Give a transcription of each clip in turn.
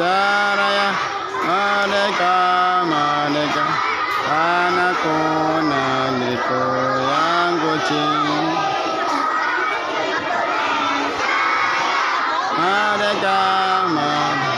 Indonesia Raya merdeka, merdeka, anakku negeriku yang kucing. Merdeka, merdeka.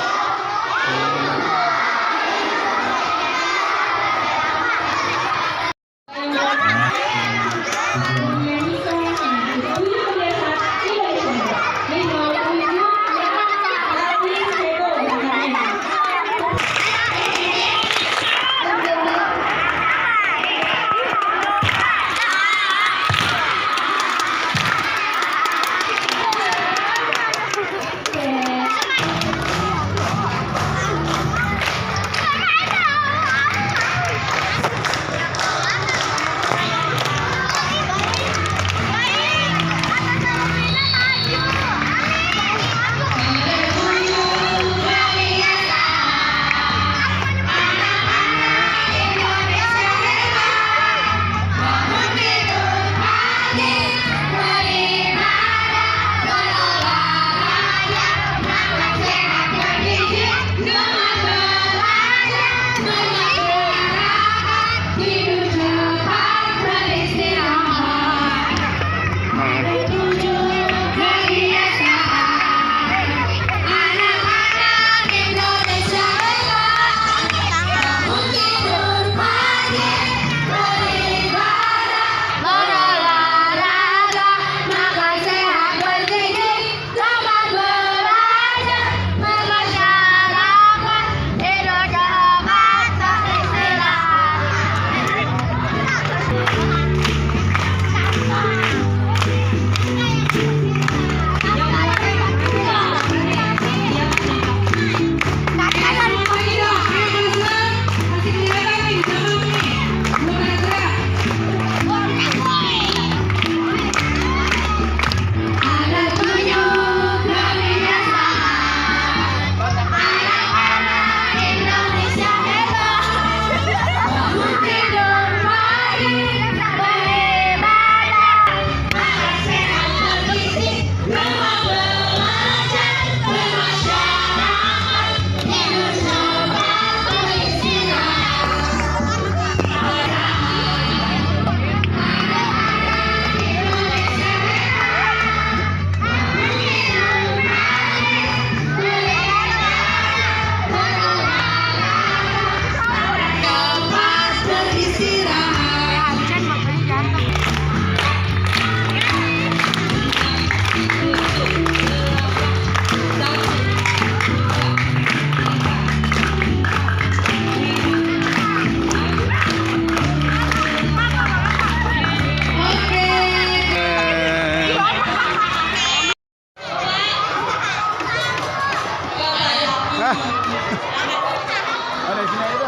Ada sini itu.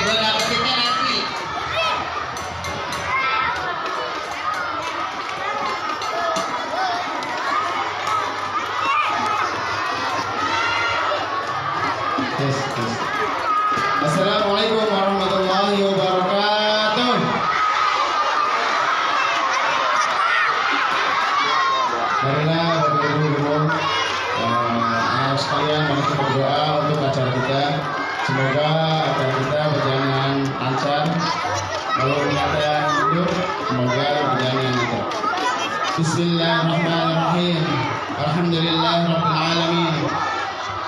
Gue dapetinnya nanti. Assalamualaikum warahmatullahi wabarakatuh. Marilah Bapak Ibu Guru, sekalian kita berdoa untuk acara kita. Semoga acara kita berjalan lancar. Kalau ada hidup, semoga berjalan lancar. Bismillahirrahmanirrahim. Alhamdulillahirabbil alamin.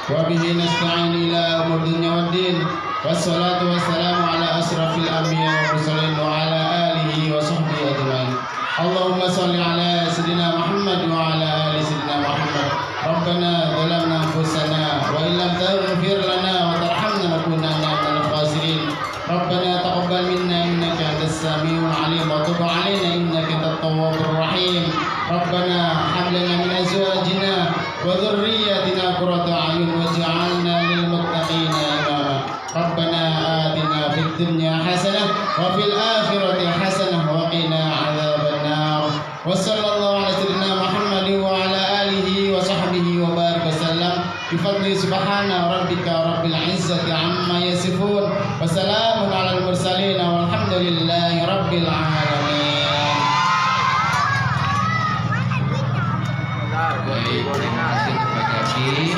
Wa bihi nasta'in ila umur dunya waddin. Wassalatu wassalamu ala asrafil anbiya wa mursalin wa ala alihi wa sahbihi ajma'in. Allahumma salli ala sayyidina Muhammad wa ala ali sayyidina Muhammad. Rabbana zalamna anfusana wa illam taghfir lana wa tarhamna lakunanna minal khasirin. Rabbana taqabbal minna innaka antas samiul alim wa tub alaina innaka antat tawwabur rahim. Rabbana hab lana min azwajina wa dhurriyyatina qurrata a'yun waj'alna lil muttaqina imama. Rabbana atina fid dunya hasanah wa fil akhirati hasanah wa qina adzaban nar. Wa sallallahu ala sayyidina Muhammad wa ala alihi wa sahbihi wa barik wasallam. Bi fadli subhana rabbika rabbil izzati amma yasifun wa salamun alal mursalin walhamdulillahi rabbil alamin. Baik, terima kasih.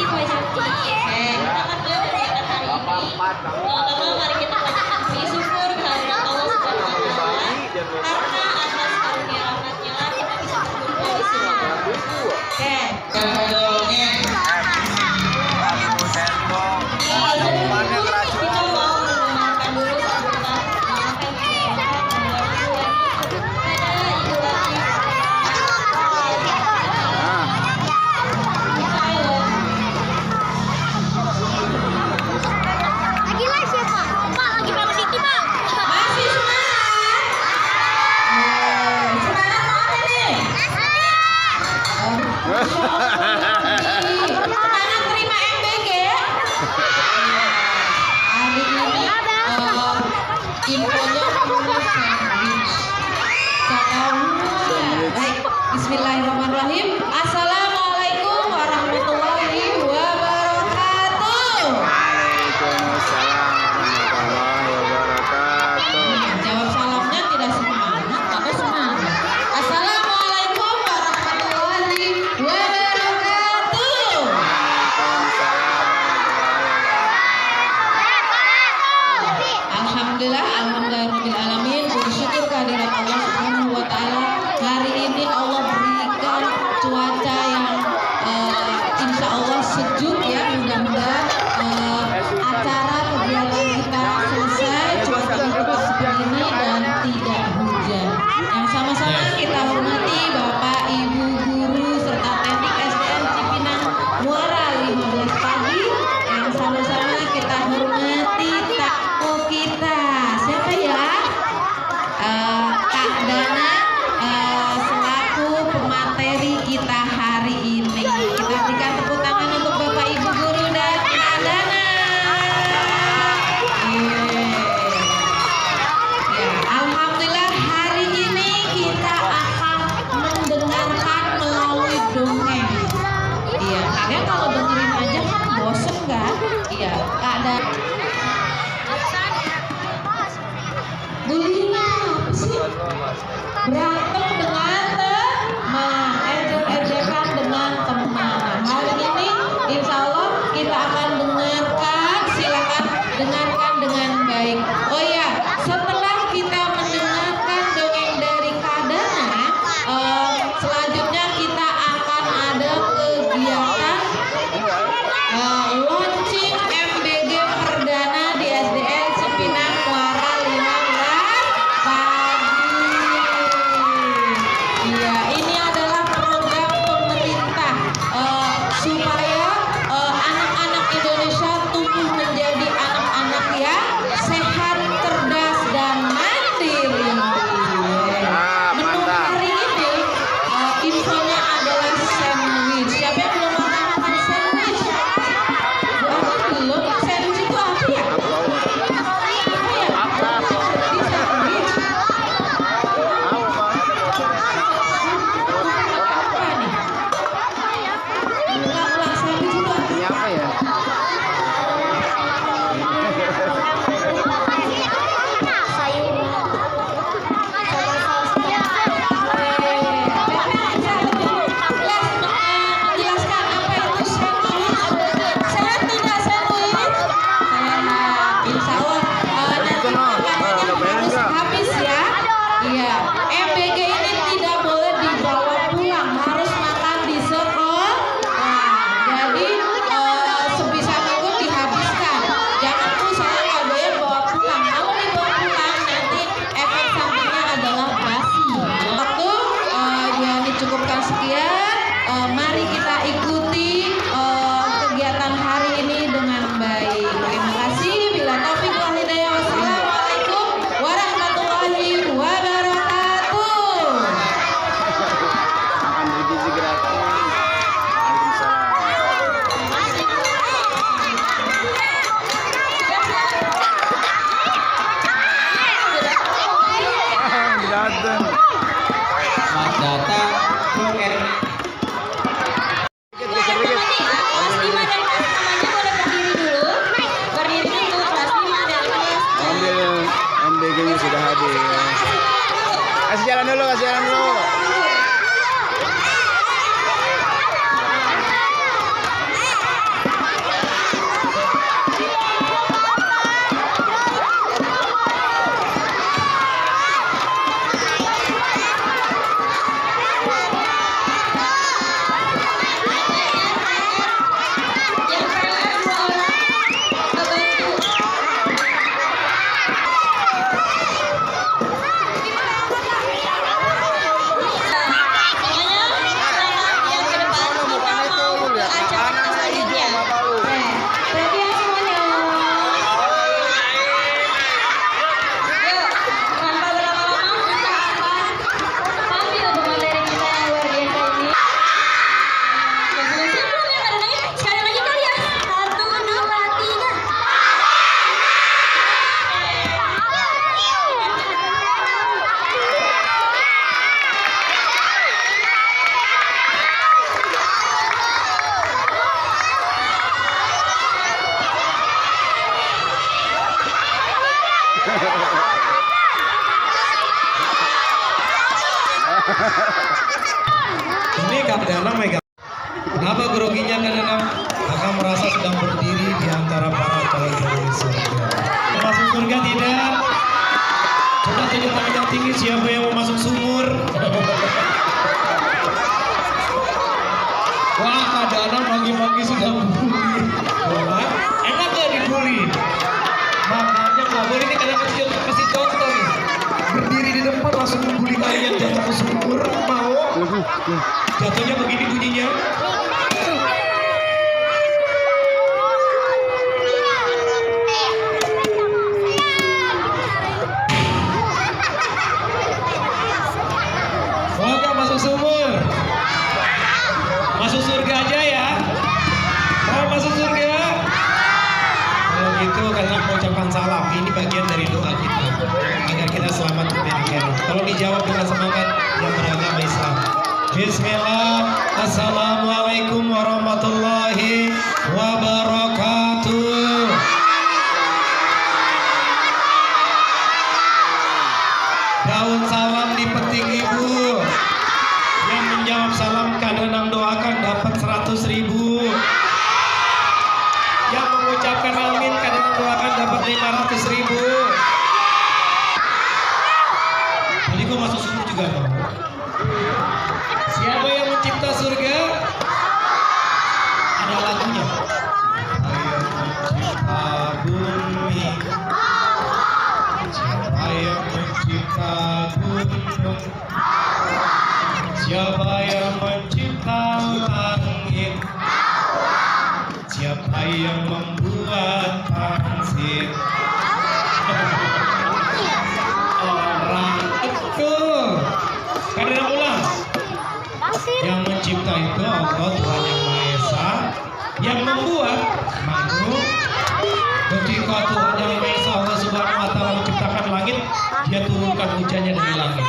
Semangat terima MBG ya. Hari ini infonya adalah sandwich. Baik, bismillahirrahmanirrahim. Assalamualaikum warahmatullahi wabarakatuh. Waalaikumsalam warahmatullahi wabarakatuh. Jawab salamnya tidak semangat atau semangat. Assalamualaikum warahmatullahi wabarakatuh. Alhamdulillah, alhamdulillah alamin. Bersyukur kehadirat Allah Subhanahu wa taala. Hari ini Allah berikan cuaca yang insya Allah sejuk ya. Mudah-mudahan acara kegiatan kita selesai, cuaca tetap seperti ini dan tidak hujan. Yang sama-sama kita hormati Bapak, Ibu, guru serta teknik SDN Cipinang Muara 15 pagi. Yang sama-sama kita hormati tamu kita. Siapa ya? Kak Dana selaku pemateri kita hari ini. Kita berikan tepuk tangan untuk Bapak Ibu guru dan Kak Dana. Ya, alhamdulillah hari ini kita akan mendengarkan melalui dongeng. Iya, kalian kalau dengerin aja kan bosen kan? Iya, Kak Dana. Bulinya apa sih? Berantem dengan teman, ejek-ejekan dengan teman. Nah, hari ini insya Allah kita akan dengarkan, silakan dengarkan dengan baik. Oh ya, setelah kita mendengarkan dongeng dari Kak Dana, selanjutnya kita akan ada kegiatan launching MBG perdana di SDN Cipinang Muara 15 pagi. Iya, ini adalah program pemerintah supaya anak-anak Indonesia tumbuh menjadi anak-anak yang sehat, cerdas, dan mandiri. Menu hari ini infonya adalah sandwich. Siapa yang belum pernah makan sandwich? Bu Ani belum. Sandwich itu apa ya? Apa ya? Di sandwich. Apa nih? Ulang-ulang sandwich itu apa? Ini apa ya? Menjelaskan apa itu sandwich. Sehat tidak sandwich? Sehat. Insya Allah nanti makanannya harus habis ya. Iya. MBG ini tidak boleh dibawa pulang, harus makan di sekolah. Jadi sebisa mungkin dihabiskan. Jangan tuh saya nggak boleh bawa pulang. Kalau dibawa pulang nanti efek sampingnya adalah basi. Waktu yang dicukupkan sekian. Mari kita ikuti kegiatan hari ini dengan baik. Terima kasih. Bila taufik wal hidayah. Wassalamualaikum warahmatullahi wabarakatuh. Akan bergizi gratis. Waalaikumsalam. Datang. Selamat datang ke Danang megang. Kenapa groginya Kak Danang? Kakak merasa sedang berdiri di antara para calon surga. Masuk surga tidak? Coba tunjuk tangan yang tinggi siapa yang mau masuk sumur. Wah, Kak Danang pagi-pagi sudah bully. Wah, enak gak dibully? Makanya nggak boleh nih kalian kasih contoh nih. Berdiri di depan langsung membuli kalian jatuh ke sumur. Mau? Jatuhnya begini bunyinya. Mau gak masuk sumur? Masuk surga aja ya? Mau masuk surga? Kalau gitu kalian mengucapkan salam. Ini bagian dari doa kita agar kita selamat di akhirat. Kalau dijawab dengan semangat yang beragama Islam. Bismillah. Assalamualaikum warahmatullahi wabarakatuh. Daun salam dipetik ibu. Yang menjawab salam Kak Danang doakan dapat 100.000. Yang mengucapkan amin Kak Danang doakan dapat 500.000. Tadi kok masuk sumur juga dong. Siapa yang mencipta surga? Ada lagunya. Siapa yang mencipta bumi? Siapa yang mencipta gunung? Siapa yang membuat pasir? Orang itu. Karena ulang. Yang mencipta itu Allah Tuhan yang Maha Esa. Yang membuat makhluk. Ketika Tuhan yang Maha Esa Allah Subhanahu Wa Taala menciptakan langit, Dia turunkan hujannya dari langit.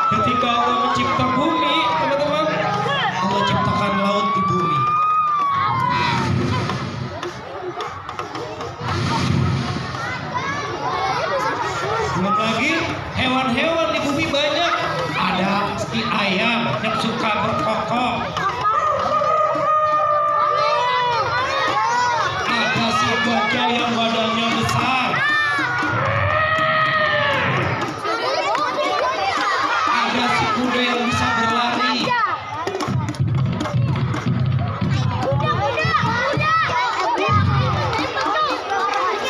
Ketika Allah mencipta bumi, teman-teman, Allah ciptakan laut di bumi. Belum lagi hewan-hewan di bumi banyak. Ada si ayam yang suka berkokok. Ada si gajah yang badannya besar. Ada si kuda yang bisa berlari.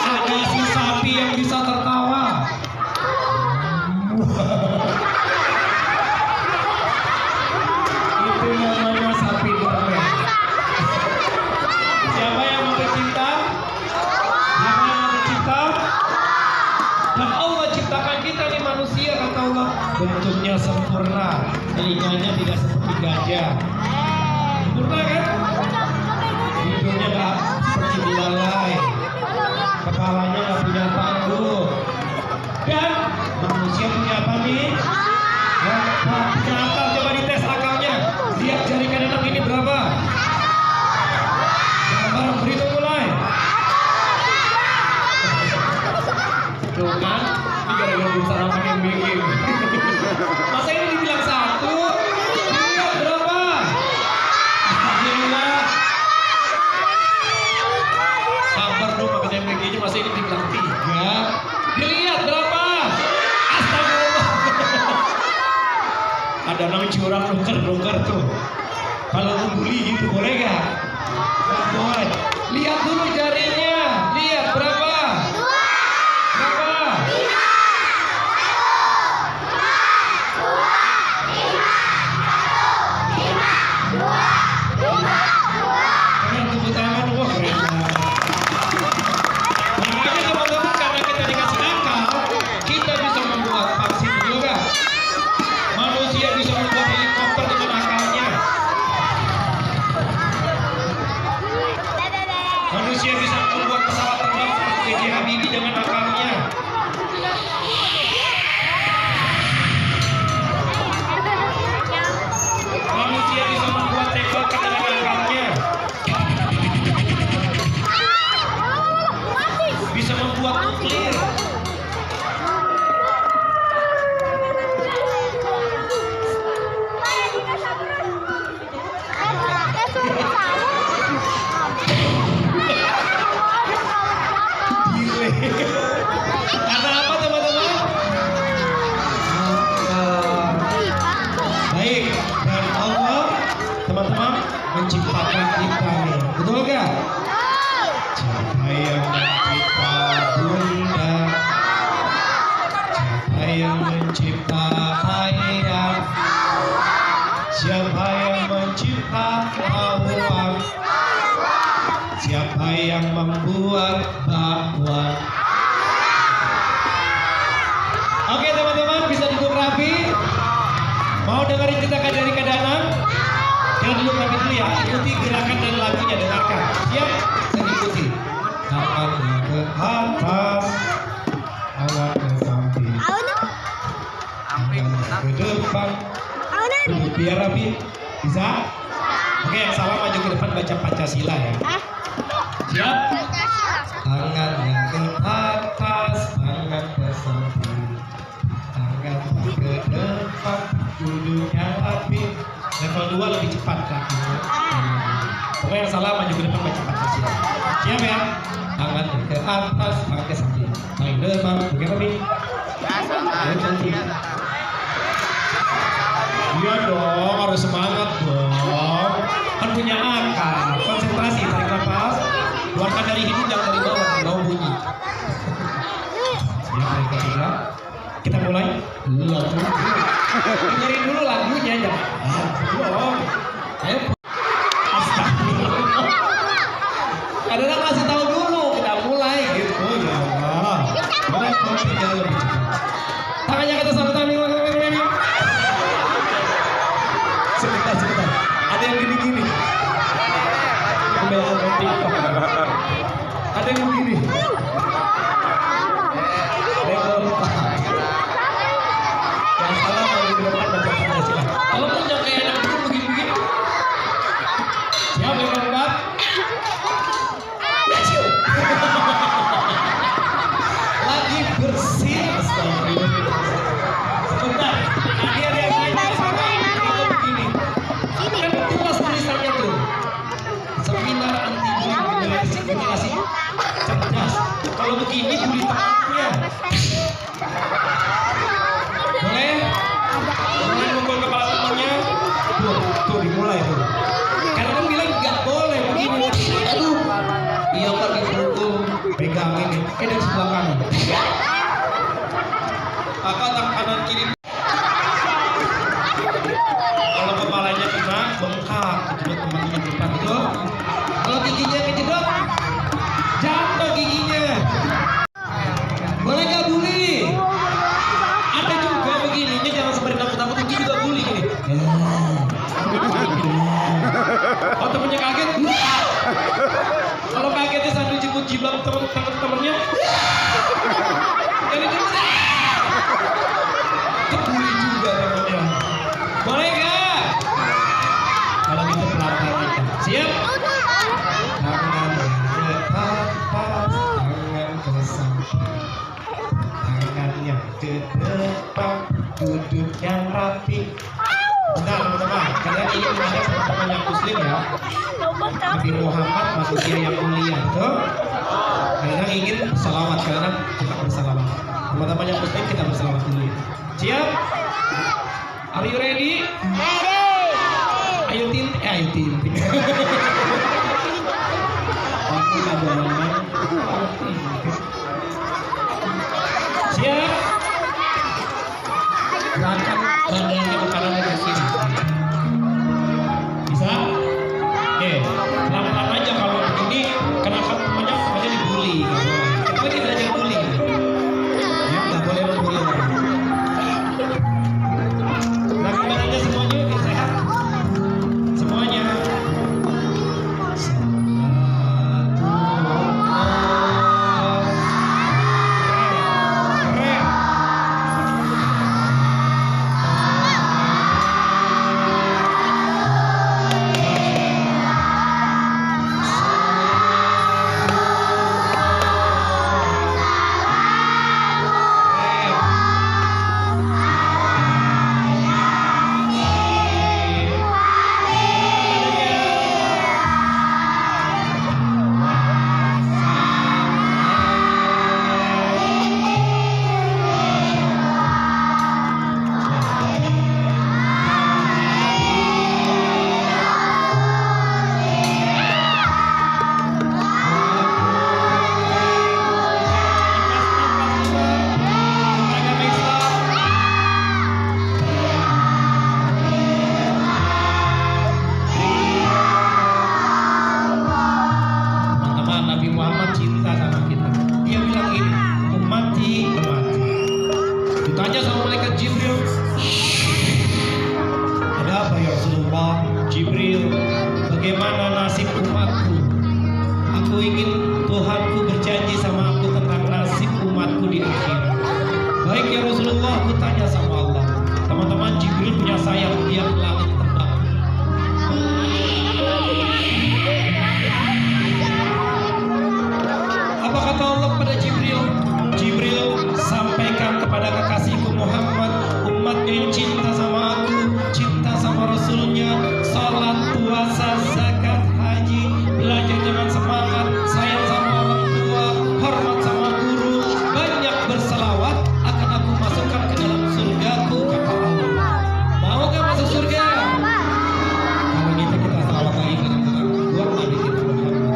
Ada si sapi yang bisa tertawa. Itu namanya sapi doreng. Siapa yang mau bercinta? Siapa yang mau bercinta? Dan Allah ciptakan kita nih manusia, kata Allah, bentuknya sempurna, telinganya tidak seperti gajah. Sempurna kan? Hidungnya nggak seperti belalai, kepalanya nggak punya tanduk. Dan manusia punya apa nih? Punya akal. Coba dites akalnya. Lihat jari kanan ini berapa? Barang berhitung mulai. Tuh kan? Ini gara-gara belum sarapan yang bikin. Masa ini dibilang satu? Lihat berapa? Astagfirullah. Sabar dong makan yang bikinnya. Masa ini dibilang 3? Dilihat berapa? Astagfirullah. Ada namanya curang dongker tuh. Kalau membuli gitu boleh gak? Gak boleh. Lihat dulu jarinya. Lihat berapa? Berapa? Kalian tepuk tangan. Wah keren banget. Makanya teman-teman, karena kita dikasih akal, kita bisa membuat vaksin juga. Manusia bisa membuat helikopter dengan akalnya. Manusia bisa membuat pesawat terbang seperti B.J. Habibie dengan akalnya. Manusia bisa membuat teknologi dengan akalnya. yang membuat bakwan. Oke teman-teman, bisa duduk rapi. Mau dengerin cerita dari Kak Danang? Jangan duduk rapi dulu ya. Ikuti gerakan dan lagunya, dengarkan. Siap? Saya ikuti. Tangannya ke atas, tangan ke samping, tangan ke depan. Duduk biar rapi. Bisa? Oke, yang salah maju ke depan baca Pancasila ya. Siap? Tangannya ke atas, tangan ke samping, tangan ke depan, duduknya rapi. Level 2 lebih cepat lakunya. Pokoknya yang salah maju ke depan baca Pancasila. Siap ya? Tangan ke atas, tangan ke samping, tangan ke depan, duduknya rapi. Ya, cantik. Iya dong, harus semangat dong. Kan punya akal, konsentrasi, tarik nafas, keluarkan dari hidung, jangan dari bawah, bau bunyi. Siap, tarik ketiga. Kita mulai. Lagu. Dengerin dulu lagunya ya. Belum. Ayo. Astagfirullah. Kadang-kadang kasih tahu dulu, kita mulai gitu ya Allah. Mulai konsentrasi lebih cepat. Tangannya ke atas, tangan. Sebentar. Ada yang gini-gini. Ada yang begini. Ada yang lompat. Yang salah mau di depan baca Pancasila. Kalau punya kayak anak itu begini-begini. Siap yang lompat. Lagi bersih. Astagfirullah. Sebentar. Tadi ada yang lain sama begini. Kan jelas tulisannya tuh. Seminar anti generasi cerdas. Kalau begini buli tangannya. Boleh? Boleh mukul kepala temannya. Tuh dimulai tuh. Karena kan bilang nggak boleh begini. Aduh. Iya kan dipukul. Pegangin nih. Dari sebelah kanan. Kakak tangan kanan kiri. Kalau kepalanya kena bengkak, kejedot temannya depan itu. Kalau giginya kejedot, jatuh giginya. Boleh nggak bully? Ada juga begininya, jangan seperti takut-takut, itu juga bully gini. Oh temennya kaget. Kalau kagetnya sambil jemput jiblam temennya. Jadi itu kebuli juga temennya. Boleh nggak? Kalau gitu pelan-pelan kita. Siap? Tangan ke atas, tangan ke samping, tangannya ke depan, duduk yang rapi. Bentar teman-teman, kalian ingin mengajak teman-teman yang muslim ya. Nabi Muhammad manusia yang mulia, betul? Kalian ingin bersalawat, kalian kita bersalawat. Teman-teman yang muslim kita bersalawat dulu. Siap? Are you ready? Ayo tin. Aku ada orang. Siap? Gerakan badannya ke kanan dan ke kiri. Bisa? Oke, pelan-pelan aja kalau begini. Kenapa temannya dibully? Kita lagi belajar bully. Ya, nggak boleh membully orang. Nah, badannya semuanya biar sehat. Semuanya. Aku ingin Tuhanku berjanji sama aku tentang nasib umatku di akhirat. Baik ya Rasulullah, aku tanya sama Allah. Teman-teman, Jibril punya sayap, dia ke langit terbang. Apa kata Allah pada Jibril? Jibril, sampaikan kepada kekasihku Muhammad, umatnya yang cinta sama aku, cinta sama Rasulnya, salat, puasa, zakat, haji, belajar dengan semangat, sayang sama orang tua, hormat sama guru, banyak berselawat, akan aku masukkan ke dalam surgaku, kata Allah. Mau gak masuk surga? Kalau gitu kita selawat lagi dengan buat Nabi kita Muhammad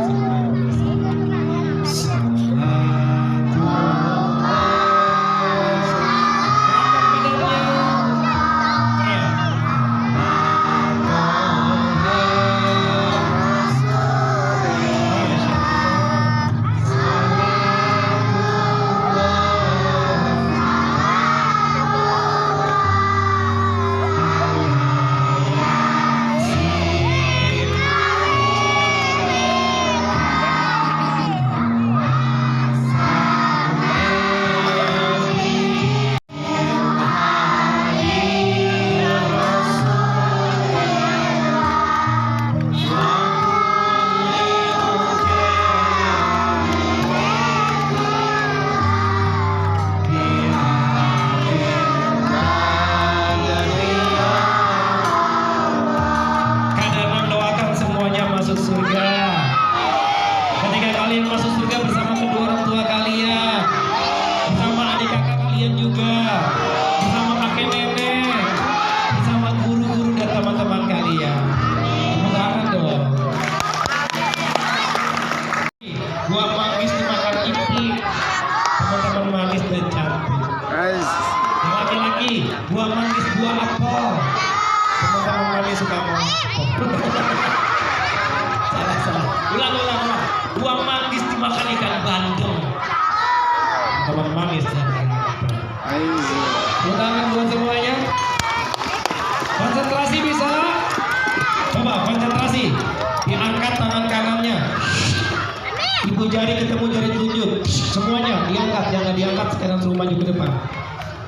buah manggis, buah apel. Teman-teman kami suka mau. Salah. Ulang. Buah manggis dimakan ikan bandeng. Teman manis. Tangan buat semuanya. Konsentrasi bisa. Coba konsentrasi. Diangkat tangan kanannya. Ibu jari ketemu jari telunjuk. Semuanya diangkat, jangan diangkat sekarang suruh maju ke depan.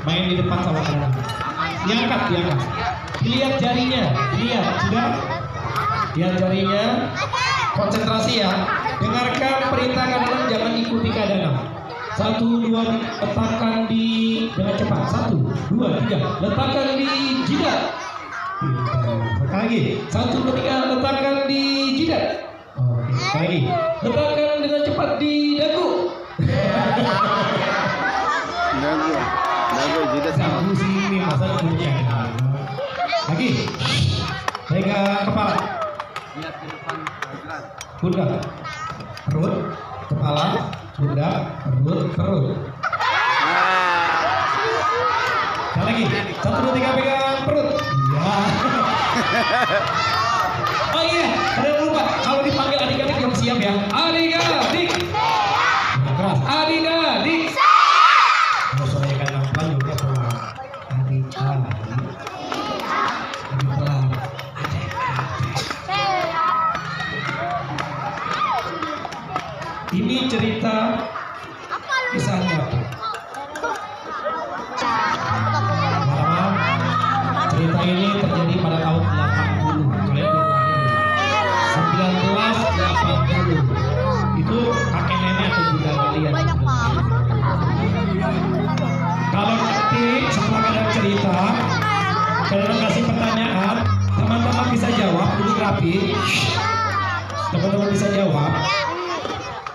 Main di depan sama kanan. Diangkat. Lihat jarinya, lihat sudah. Lihat jarinya. Konsentrasi ya. Dengarkan perintah kanan, jangan ikuti keadaan. 1, 2, letakkan di dengan cepat. 1, 2, 3, letakkan di jidat. Lagi. 1, 2, 3, letakkan di jidat. Oke, lagi. Letakkan dengan cepat di dagu. Dagu jidat sama. Dagu sini masa punya. Lagi. Pegang kepala. Lihat ke depan pelan. Pundak, perut, kepala, pundak, perut. Sekali lagi. 1, 2, 3 pegang perut. Ya. Oh iya, ada yang lupa. Kalau dipanggil adik-adik yang siap ya. Adik-adik. Keras. Adik-adik. Kalau suaranya kan pelan juga pelan. Adik-adik. Lebih pelan. Ini cerita kisah nyata. Cerita ini terjadi pada tahun 80. Kalian belum lahir. 1980. Itu kakek nenek atau bunda kalian. Kalau nanti setelah kalian cerita, kalian kasih pertanyaan, teman-teman bisa jawab duduk rapi. Teman-teman bisa jawab.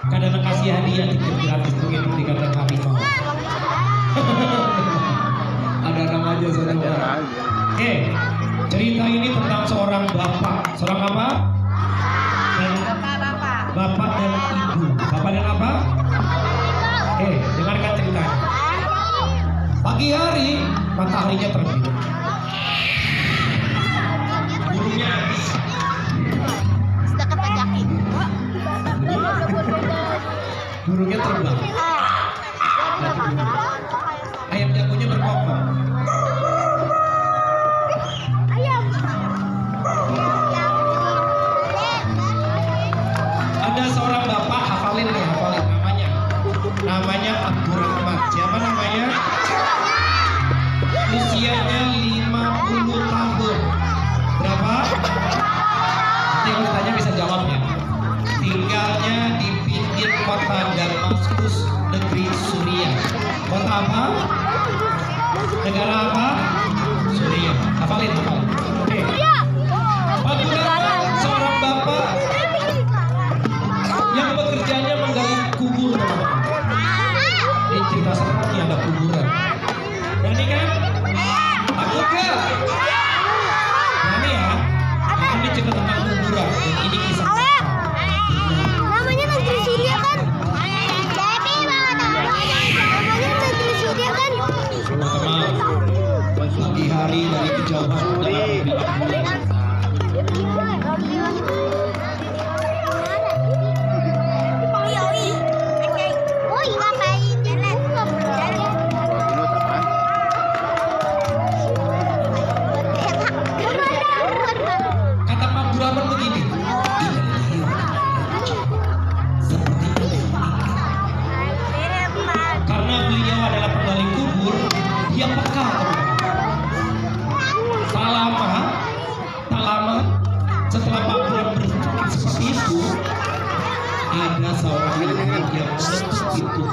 Kadang kasih hadiah tiket gratis begitu dikatakan kami mau. Ada nama aja saudara. Oke, cerita ini tentang seorang bapak. Seorang apa? Bapak dan ibu. Bapak dan apa? Oke, dengarkan ceritanya. Pagi hari mataharinya terbit. Gurunya habis. Burungnya terbang. Ayam jagonya berkokok. Ada seorang bapak apa? Negara apa? Suriah. Hafalin. Oke. Pak Gunawan seorang bapak yang bekerjanya menggali kubur, teman-teman. Ini cerita seperti ada kuburan. Berani kan? Takut gak? Berani ya? Ini cerita tentang kuburan. Dan ini kisah. Namanya negeri Syria kan? Namanya negeri Syria kan? Teman-teman, pagi hari dari kejauhan kata Pak Guraman begini, karena beliau adalah penggali kubur, dia peka. Tak lama setelah Pak Guraman berpikir seperti itu, ada seorang yang meletus itu.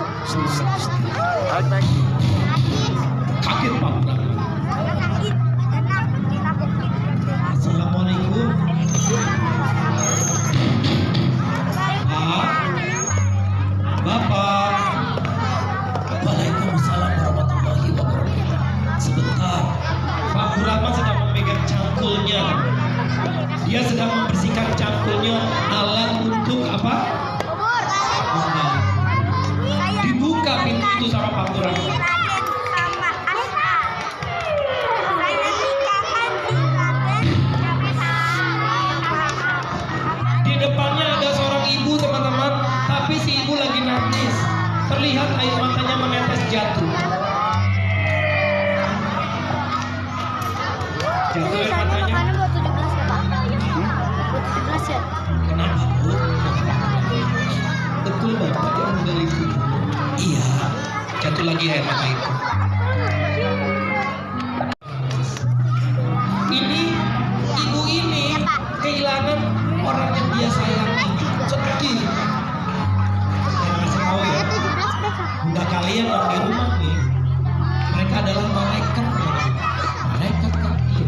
Kaget Pak Guraman. Assalamualaikum. Pak, Bapak. Waalaikumsalam warahmatullahi wabarakatuh. Sebentar, Pak Guraman sedang memegang cangkulnya. Dia sedang membersihkan cangkulnya, alat untuk apa? Dibuka pintu itu sama Pak Guraman. Di depannya ada seorang ibu, teman-teman, tapi si ibu lagi nangis. Terlihat air matanya menetes jatuh. Jatuh air matanya. Kenapa, Bu? Betul Bapak, dia menggali kubur. Iya, jatuh lagi air mata itu. Ini ibu ini kehilangan orang yang dia sayangi. Sedih. Saya kasih tahu ya, bunda kalian yang di rumah nih, mereka adalah malaikat. Malaikat kaki.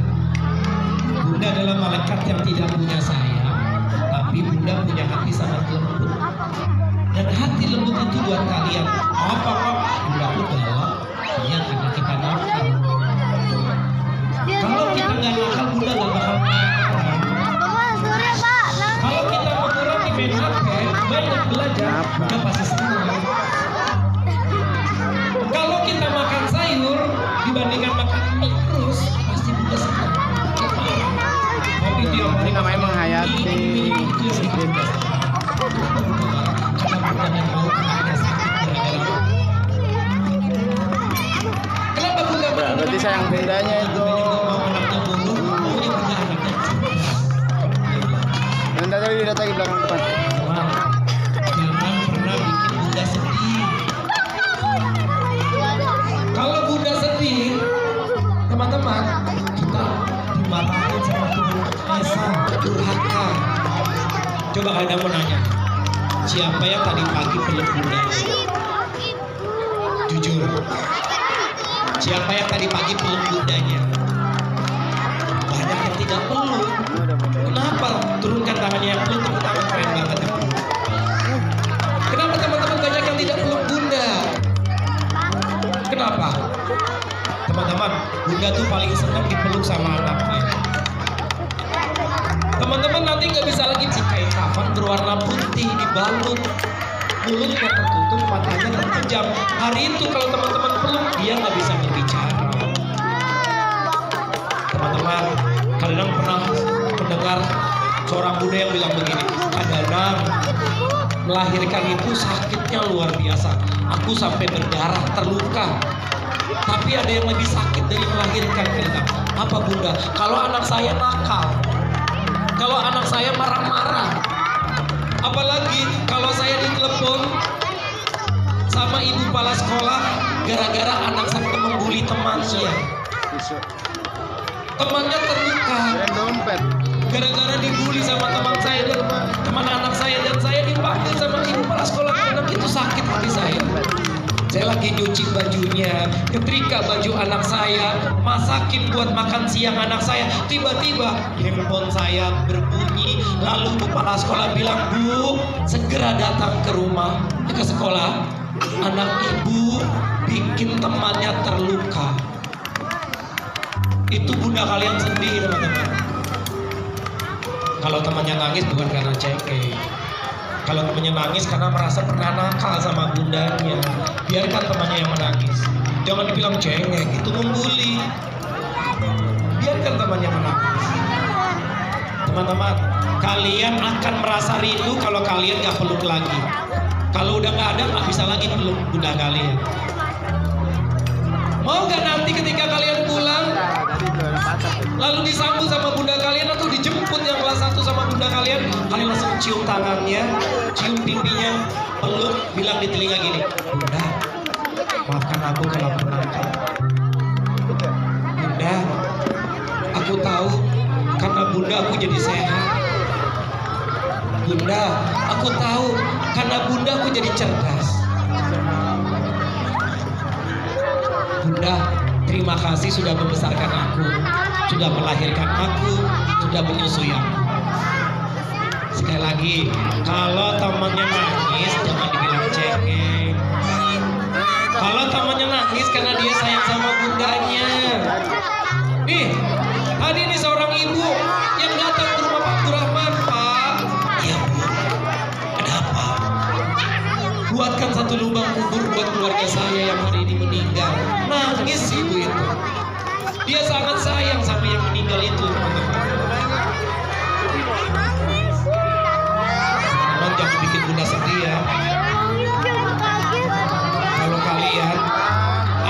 Bunda adalah malaikat yang tidak punya sayang, tapi bunda punya hati sangat lembut. Dan hati lembut itu buat kalian. Apa kok? Bunda pun bawa yang karena kita nakal. Kalau kita nggak nakal, bunda nggak bakal nakal. Kalau kita mengurangi main HP, banyak belajar, bunda pasti senang. Kalau kita makan sayur dibandingkan makan mie terus, pasti bunda senang. Tapi dia namanya menghayati. Berarti sayang bundanya itu. Bunda tadi lihat lagi belakang depan. Jangan pernah bikin bunda sedih. Kalau bunda sedih, teman-teman, kita dimarahin sama Tuhan Esa, durhaka. Coba kalian mau nanya, siapa yang tadi pagi peluk bunda? Jujur, siapa yang tadi pagi peluk bundanya? Banyak yang tidak peluk. Kenapa? Turunkan tangannya yang peluk, tepuk tangan, keren banget. Kenapa teman-teman banyak yang tidak peluk bunda? Kenapa? Teman-teman, bunda tuh paling senang dipeluk sama anaknya. Teman-teman nanti nggak bisa lagi pakai kafan berwarna putih dibalut, mulutnya tertutup, matanya terpejam. Hari itu kalau teman-teman peluk, dia nggak bisa berbicara. Teman-teman, kalian pernah mendengar seorang bunda yang bilang begini, kadang melahirkan itu sakitnya luar biasa. Aku sampai berdarah, terluka. Tapi ada yang lebih sakit dari melahirkan kita. Apa bunda? Kalau anak saya nakal, kalau anak saya marah-marah, apalagi kalau saya ditelepon sama ibu kepala sekolah gara-gara anak saya membuli temannya. Temannya terluka gara-gara dibully sama teman saya dan teman anak saya, dan saya dipanggil sama ibu kepala sekolah. Anak itu sakit hati saya. Saya lagi nyuci bajunya, ketrika baju anak saya, masakin buat makan siang anak saya, tiba-tiba handphone saya berbunyi. Lalu kepala sekolah bilang, "Bu, segera datang ke rumah, ke sekolah. Anak ibu bikin temannya terluka." Itu bunda kalian sedih, teman-teman. Kalau temannya nangis bukan karena cengeng. Kalau temannya nangis karena merasa pernah nakal sama bundanya, biarkan temannya yang menangis. Jangan dibilang cengeng, itu membuli. Biarkan temannya menangis. Teman-teman, kalian akan merasa rindu kalau kalian gak peluk lagi. Kalau udah gak ada, gak bisa lagi peluk bunda kalian. Mau gak nanti ketika kalian pulang, lalu disambut sama bunda kalian atau dijemput yang kelas 1 sama bunda kalian langsung cium tangannya, cium pipinya, peluk, bilang di telinga gini, "Bunda, maafkan aku kalau pernah nakal. Bunda, aku tahu karena bunda aku jadi sehat. Bunda, aku tahu karena bunda aku jadi cerdas. Bunda, terima kasih sudah membesarkan aku, sudah melahirkan aku, sudah menyusui aku." Sekali lagi, kalau temannya nangis jangan dibilang cengeng. Kalau temannya nangis karena dia sayang sama bundanya. Nih, tadi ini seorang ibu yang datang ke rumah Pak Abdurrahman. "Pak, iya Bu, ada apa? Buatkan satu lubang kubur buat keluarga saya yang hari ini meninggal." Nangis ibu itu. Dia sangat sayang sama yang meninggal itu, teman-teman. Teman, jangan bikin bunda sedih ya. Kalau kalian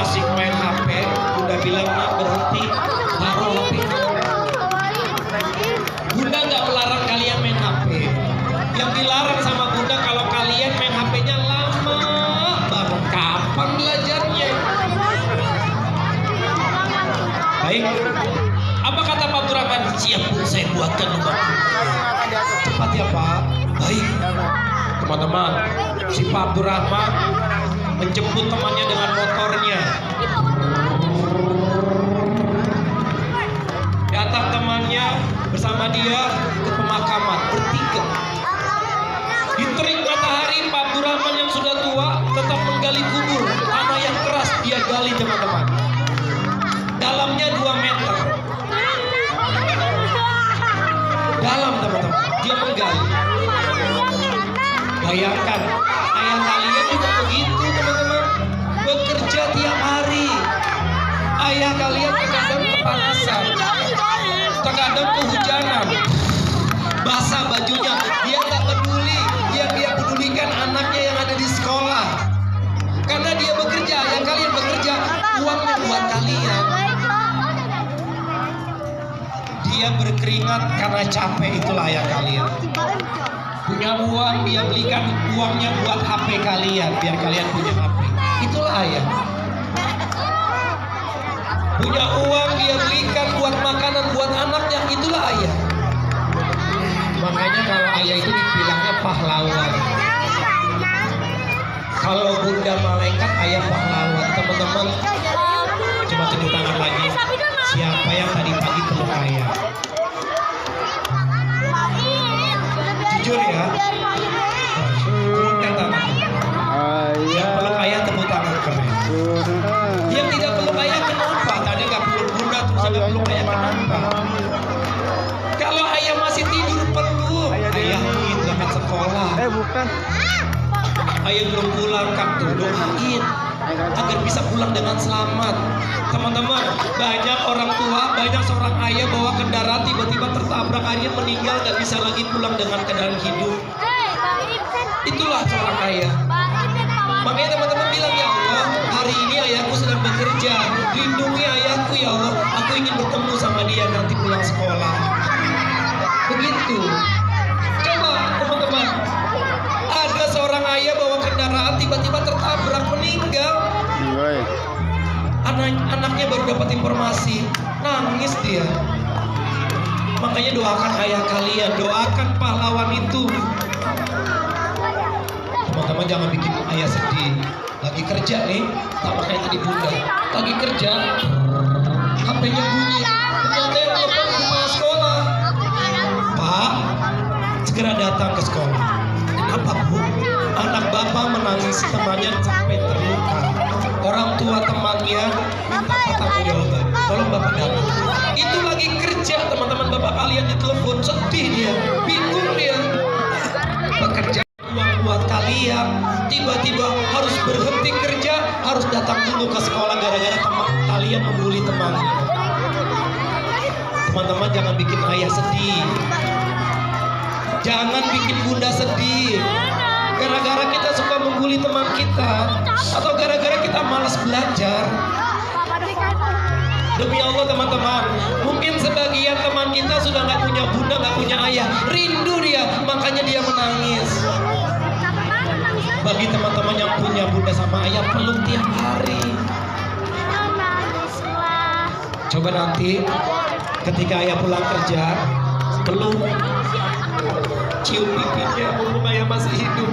asik main HP, bunda bilang, "Nak, berhenti, taruh HP." Bunda nggak melarang kalian main HP. Yang dilarang sama bunda kalau kalian main HP-nya lama banget. Kapan belajarnya? Baik, apa kata Pak Abdurrahman? "Siap Bu, saya buatkan lubang." Cepat ya Pak. Baik, teman-teman, si Pak Abdurrahman menjemput temannya dengan motornya. Datang temannya bersama dia ke pemakaman bertiga. Di terik matahari, Pak Abdurrahman yang sudah tua tetap menggali kubur. Tanah yang keras dia gali, teman-teman. Dalamnya 2 meter. Dalam, teman-teman, dia menggali. Bayangkan, ayah kalian juga begitu, teman-teman. Bekerja tiap hari. Ayah kalian terkadang kepanasan, terkadang kehujanan, basah bajunya. Dia nggak peduli. Dia pedulikan anaknya yang ada di sekolah. Karena dia bekerja, ayah kalian bekerja, uangnya buat kalian. Dia berkeringat karena capek, itulah ayah kalian. Punya uang, dia belikan uangnya buat HP kalian, biar kalian punya HP. Itulah ayah. Punya uang, dia belikan buat makanan buat anaknya, itulah ayah. Makanya kalau ayah itu dibilangnya pahlawan. Kalau bunda malaikat, ayah pahlawan. Teman-teman, coba tunjuk tangan lagi. Siapa yang tadi pagi peluk ayah? Jujur ya. Tepuk tangan. Yang peluk ayah tepuk tangan keren. Yang tidak peluk ayah kenapa? Tadi nggak peluk bunda, terus ada peluk ayah kenapa? Kalau ayah masih tidur peluk. Ayah ingin berangkat sekolah. Bukan. Ayah belum pulang, Kak, tuh doain agar bisa pulang dengan selamat. Teman-teman, banyak orang tua, banyak seorang ayah bawa kendaraan tiba-tiba tertabrak, ayah meninggal, gak bisa lagi pulang dengan keadaan hidup. Itulah seorang ayah. Makanya teman-teman bilang, "Ya Allah, hari ini ayahku sedang bekerja, lindungi ayahku ya Allah, aku ingin bertemu sama dia nanti pulang sekolah." Begitu. Coba teman-teman, ada seorang ayah bawa kendaraan tiba-tiba tertabrak, meninggal. Anaknya baru dapat informasi, nangis dia. Makanya doakan ayah kalian, doakan pahlawan itu. Teman-teman, Teman-teman jangan bikin ayah sedih. Lagi kerja nih, sama kayak tadi bunda. Lagi kerja, HP-nya bunyi. Ternyata yang telepon kepala sekolah. Pak, segera datang ke sekolah. Kenapa bu? Anak bapak menangis, temannya sampai terluka. Orang tua temannya minta pertanggungjawaban. Tolong bapak datang. Itu lagi kerja, teman-teman bapak kalian ditelepon, sedih dia, bingung dia. Bekerja uang buat kalian, tiba-tiba harus berhenti kerja, harus datang dulu ke sekolah gara-gara teman kalian membuli temannya. Teman-teman jangan bikin ayah sedih. Jangan bikin bunda sedih. Gara-gara kita suka membuli teman kita, atau gara-gara kita malas belajar. Demi Allah teman-teman, mungkin sebagian teman kita sudah nggak punya bunda, nggak punya ayah, rindu dia, makanya dia menangis. Bagi teman-teman yang punya bunda sama ayah, peluk tiap hari. Coba nanti ketika ayah pulang kerja, peluk, cium pipinya, mumpung ayah masih hidup.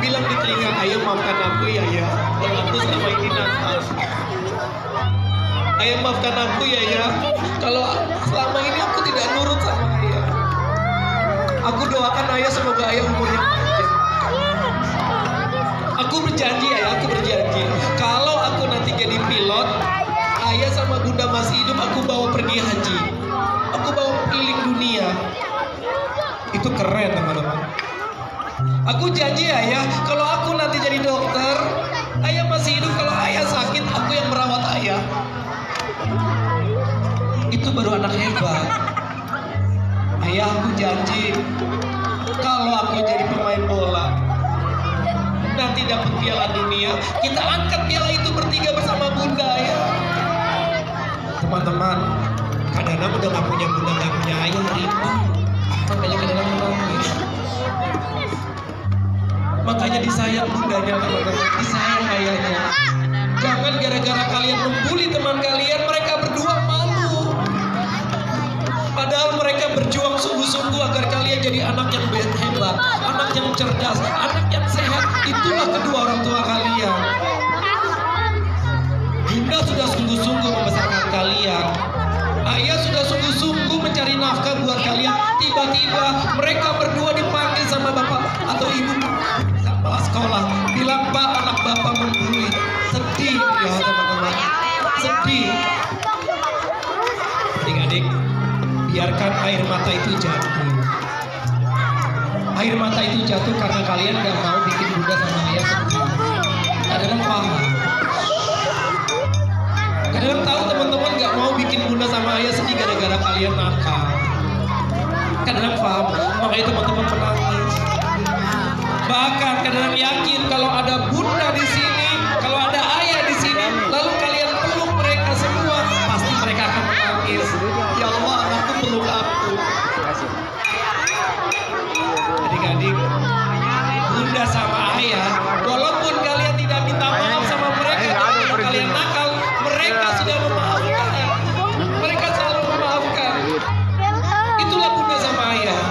Bilang di telinga, ayah maafkan aku ya ya, kalau aku selama ini nakal. Ayah maafkan aku ya ya, kalau selama ini aku tidak nurut sama ayah. Aku doakan ayah semoga ayah umurnya panjang. Aku berjanji ayah, aku berjanji, kalau aku nanti jadi pilot, ayah sama bunda masih hidup, aku bawa pergi haji, aku bawa keliling dunia. Itu keren teman-teman. Aku janji ayah, kalau aku nanti jadi dokter, ayah masih hidup, kalau ayah sakit, aku yang merawat ayah. Itu baru anak hebat. Ayah, aku janji, kalau aku jadi pemain bola, nanti dapat piala dunia, kita angkat piala itu bertiga bersama bunda ya. Teman-teman, kadang-kadang udah gak punya bunda, gak punya ayah, ribut. Makanya kadang-kadang menangis. Makanya disayang bundanya teman-teman, disayang ayahnya. Jangan gara-gara kalian membuli teman kalian, mereka berdua malu. Padahal mereka berjuang sungguh-sungguh agar kalian jadi anak yang hebat, anak yang cerdas, anak yang sehat. Itulah kedua orang tua kalian. Bunda sudah sungguh-sungguh membesarkan kalian. Ayah sudah sungguh-sungguh mencari nafkah buat kalian. Tiba-tiba mereka berdua dipanggil sama bapak atau ibu kepala sekolah, bilang pak, anak bapak membuli. Sedih ya teman-teman, sedih. Adik-adik, biarkan air mata itu jatuh. Air mata itu jatuh karena kalian gak mau bikin bunda sama ayah sedih. Kadang-kadang paham. Kadang-kadang tahu teman-teman gak mau bikin bunda sama ayah sedih gara-gara kalian nakal. Kadang-kadang paham, makanya teman-teman menangis. Bahkan kadang-kadang yakin kalau ada bunda di sini, kalau ada ayah di sini, lalu kalian peluk mereka semua, pasti mereka akan menangis. Ya Allah, anakku peluk aku. Adik-adik, bunda sama ayah, walaupun kalian tidak minta maaf sama mereka, kalau kalian nakal, mereka sudah memaafkan. Mereka selalu memaafkan. Itulah bunda sama ayah.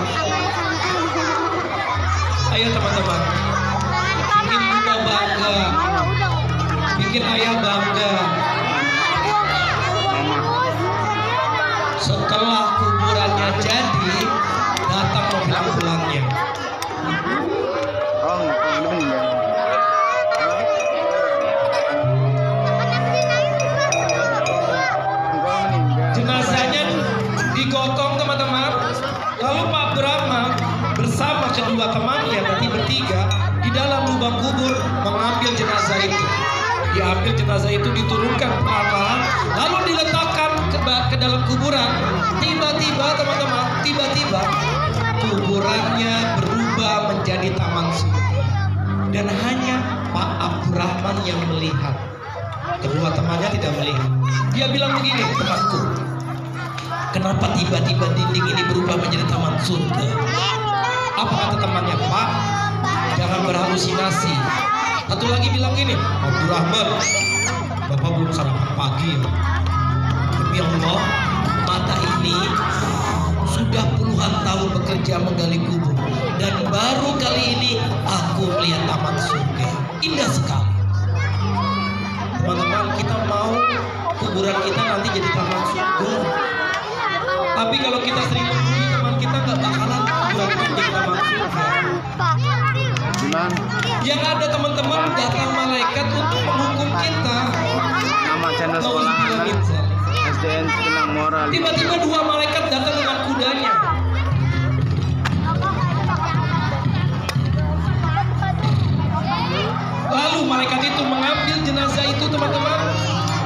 Ayo teman-teman, bikin bunda bangga, bikin ayah bangga. Setelah kuburannya jadi, datang mobil ambulannya. Oh, udah meninggal. Jenazahnya digotong teman-teman. Lalu Pak Brahma bersama kedua temannya, berarti bertiga, di dalam lubang kubur mengambil jenazah itu. Diambil jenazah itu, diturunkan pelan-pelan, lalu diletakkan ke dalam kuburan. Tiba-tiba teman-teman, tiba-tiba kuburannya berubah menjadi taman surga. Dan hanya Pak Abdurrahman yang melihat. Kedua temannya tidak melihat. Dia bilang begini, temanku, kenapa tiba-tiba dinding ini berubah menjadi taman surga? Apa kata temannya? Pak, jangan berhalusinasi. Satu lagi bilang gini, Abdurrahman, Bapak belum sarapan pagi ya. Demi Allah, mata ini sudah puluhan tahun bekerja menggali kubur, dan baru kali ini aku melihat Indah sekali. Teman-teman, kita mau kuburan kita nanti jadi taman surga. Tapi kalau kita sering membuli teman kita, nggak bakalan kuburan kita jadi taman surga. Gimana? Yang ada teman-teman, datang malaikat untuk menghukum kita. Nama channel sekolah anak SDN Pinang Moral. Tiba-tiba 2 malaikat datang dengan kudanya. Lalu malaikat itu mengambil jenazah itu, teman-teman.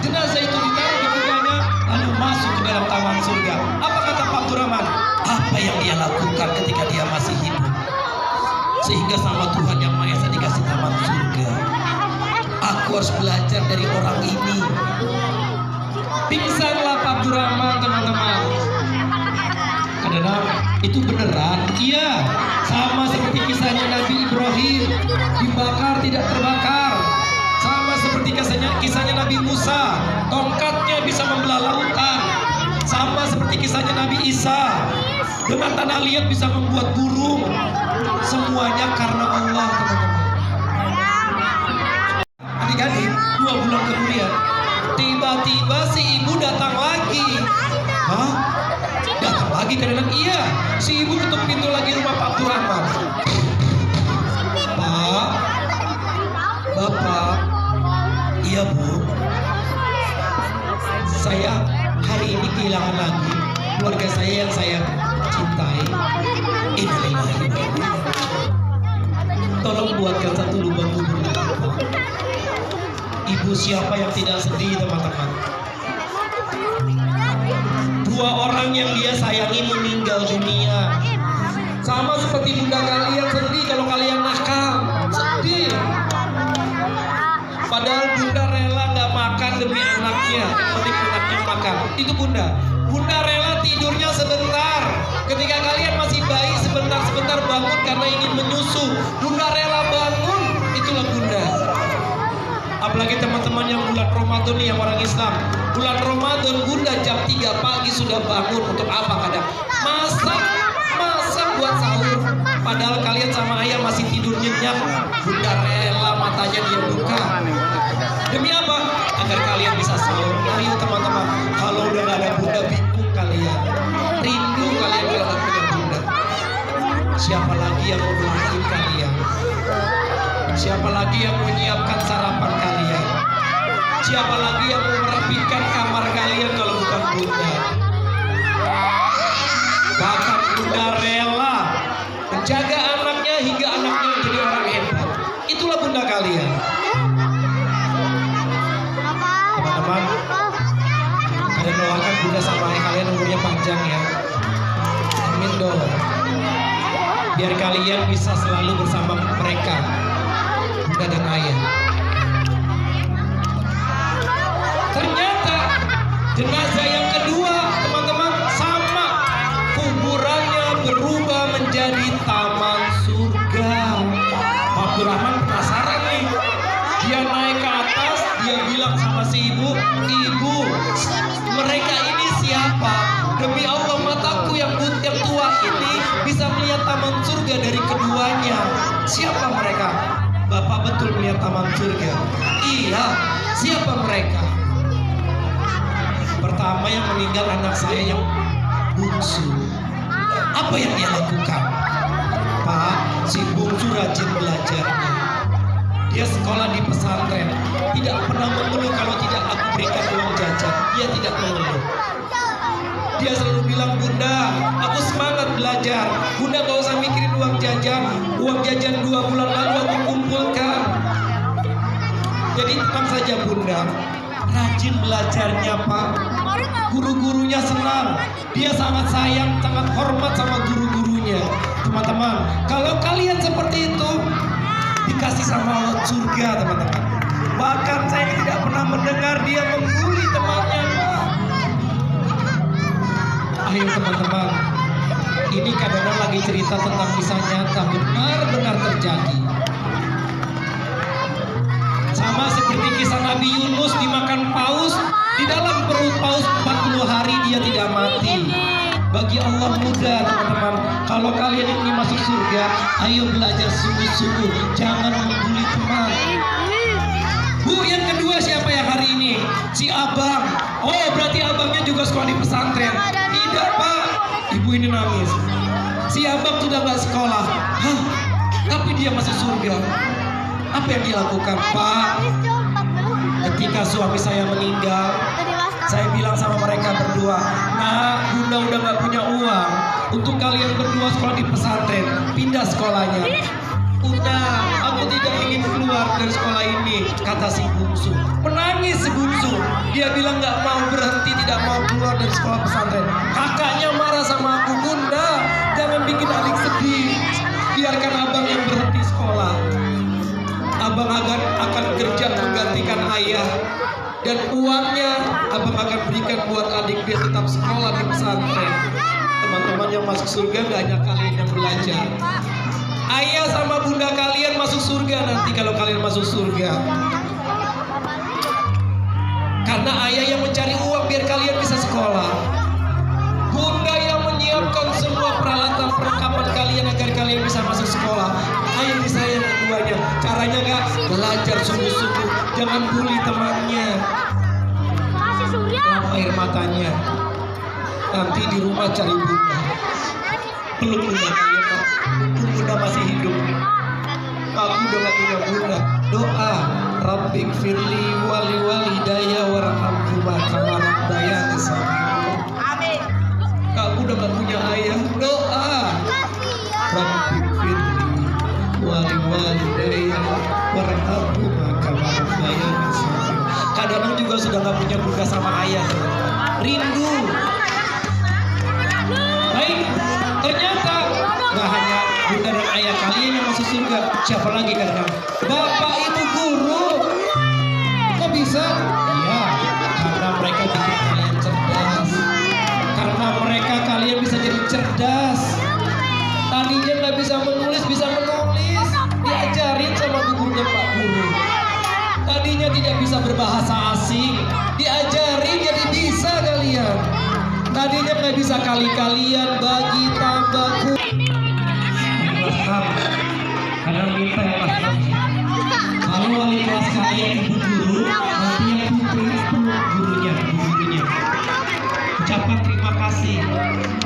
Jenazah itu ditaruh di kudanya, lalu masuk ke dalam taman surga. Apa kata Pak Abdurrahman? Apa yang dia lakukan ketika dia masih hidup, sehingga sama Tuhan Yang Maha Esa dikasih taman surga. Aku harus belajar dari orang ini. Pingsanlah Pak Abdurrahman, teman-teman. Kadang-kadang itu beneran? Iya. Sama seperti kisahnya Nabi Ibrahim, dibakar tidak terbakar. Sama seperti kisahnya Nabi Musa, tongkatnya bisa membelah lautan. Sama seperti kisahnya Nabi Isa, dengan tanah liat bisa membuat burung. Semuanya karena Allah, teman-teman. Adik-adik, 2 bulan kemudian tiba-tiba si ibu datang lagi. Hah? Datang lagi karena iya, si ibu ketuk pintu lagi rumah Pak Abdurrahman. Pak, Bapak, iya Bu, saya hari ini kehilangan lagi keluarga saya yang saya cintai. Innalillahi wa inna ilaihi raji'un. Tolong buatkan satu lubang kubur. Ibu siapa yang tidak sedih, teman-teman? 2 orang yang dia sayangi meninggal dunia. Sama seperti bunda kalian sedih kalau kalian nakal. Sedih. Padahal bunda rela nggak makan demi anaknya. Yang penting anaknya makan. Itu bunda. Bunda rela tidurnya sebentar. Ketika kalian masih bayi, sebentar-sebentar bangun karena ingin menyusu. Bunda rela bangun. Itulah bunda. Apalagi teman-teman yang bulan Ramadan nih, yang orang Islam. Bulan Ramadan bunda jam 3 pagi sudah bangun. Untuk apa kadang? Masak buat sahur. Padahal kalian sama ayah masih tidur nyenyak. Bunda rela matanya dia buka. Demi apa? Agar kalian bisa sahur. Ayo teman-teman, kalau udah gak ada bunda bingung kalian. Rindu kalian kalau gak punya bunda. Siapa lagi yang mau melahirkan kalian? Siapa lagi yang menyiapkan sarapan kalian? Siapa lagi yang mau merapikan kamar kalian kalau bukan bunda? Bahkan bunda rela menjaga anaknya hingga anaknya menjadi orang hebat. Itulah bunda kalian. Teman-teman, kalian doakan bunda sama ayah kalian umurnya panjang ya. Amin dong. Biar kalian bisa selalu bersama mereka, bunda dan ayah. Ternyata jenazah yang kedua, teman-teman, sama. Kuburannya berubah menjadi taman surga. Pak Abdurrahman penasaran nih. Dia naik ke atas, dia bilang sama si ibu, "Ibu, mereka ini siapa? Demi Allah, mataku yang tua ini bisa melihat taman surga dari keduanya. Siapa mereka?" "Bapak betul melihat taman surga." "Iya, siapa mereka?" "Pertama yang meninggal anak saya yang bungsu." "Apa yang dia lakukan?" "Pak, si bungsu rajin belajarnya. Dia sekolah di pesantren, tidak pernah mengeluh kalau tidak aku berikan uang jajan. Dia tidak mengeluh. Dia selalu bilang, 'Bunda, aku semangat belajar. Bunda gak usah mikirin uang jajan. Uang jajan 2 bulan lalu aku kumpulkan.' Jadi tenang saja Bunda. Rajin belajarnya Pak. Guru-gurunya senang. Dia sangat sayang, sangat hormat sama guru-gurunya." Teman-teman, kalau kalian seperti itu, dikasih sama Allah surga, teman-teman. Bahkan saya tidak pernah mendengar dia membuli temannya. Ayo teman-teman, ini kadang-kadang lagi cerita tentang kisah nyata, benar-benar terjadi. Sama seperti kisah Nabi Yunus dimakan paus, di dalam perut paus 40 hari dia tidak mati. Bagi Allah mudah, teman-teman. Kalau kalian ingin masuk surga, ayo belajar sungguh-sungguh, jangan membuli teman. ini nangis. Si abang sudah nggak sekolah, hah? Tapi dia masuk surga. Apa yang dilakukan, Pak? Ketika suami saya meninggal, saya bilang sama mereka berdua, nah, bunda udah gak punya uang untuk kalian berdua sekolah di pesantren, pindah sekolahnya. Udah, aku tidak ingin keluar dari sekolah ini, kata si bungsu. Menangis si bungsu, dia bilang gak mau berhenti, tidak mau keluar dari sekolah pesantren. Kakaknya marah sama aku, bunda, jangan bikin adik sedih, biarkan abang yang berhenti sekolah. Abang akan kerja menggantikan ayah, dan uangnya abang akan berikan buat adik biar tetap sekolah di pesantren. Teman-teman yang masuk surga gak hanya kalian yang belajar. Ayah sama bunda kalian masuk surga nanti kalau kalian masuk surga. Karena ayah yang mencari uang biar kalian bisa sekolah. Bunda yang menyiapkan semua peralatan perlengkapan kalian agar kalian bisa masuk sekolah. Ayah disayang keduanya. Caranya gak? Belajar sungguh-sungguh. Jangan bully temannya. Lap air matanya. Nanti di rumah cari bunda. Peluk bunda kalian. Bunda masih hidup. Aku udah gak punya bunda. Doa Rabbik firli wali walidayya warhamhuma kama rabbayani shaghira. Amin. Kamu udah gak punya ayah. Doa Rabbik firli wali walidayya warhamhuma kama rabbayani shaghira. Kadang-kadang juga sudah gak punya bunda sama ayah. Rindu. Baik, ternyata gak hanya bunda dan ayah kalian yang masuk surga. Siapa lagi kadang-kadang? Bapak ibu guru. Kok bisa? Iya, karena mereka bikin kalian cerdas. Karena mereka kalian bisa jadi cerdas. Tadinya nggak bisa menulis, bisa menulis. Diajarin sama guru dan pak guru. Tadinya tidak bisa berbahasa asing. Diajarin jadi bisa kalian. Tadinya nggak bisa kali-kalian bagi tambah karena minta ya Mas. Kalau wali kelas kalian ibu guru, nanti yang gurunya. Ucapan terima kasih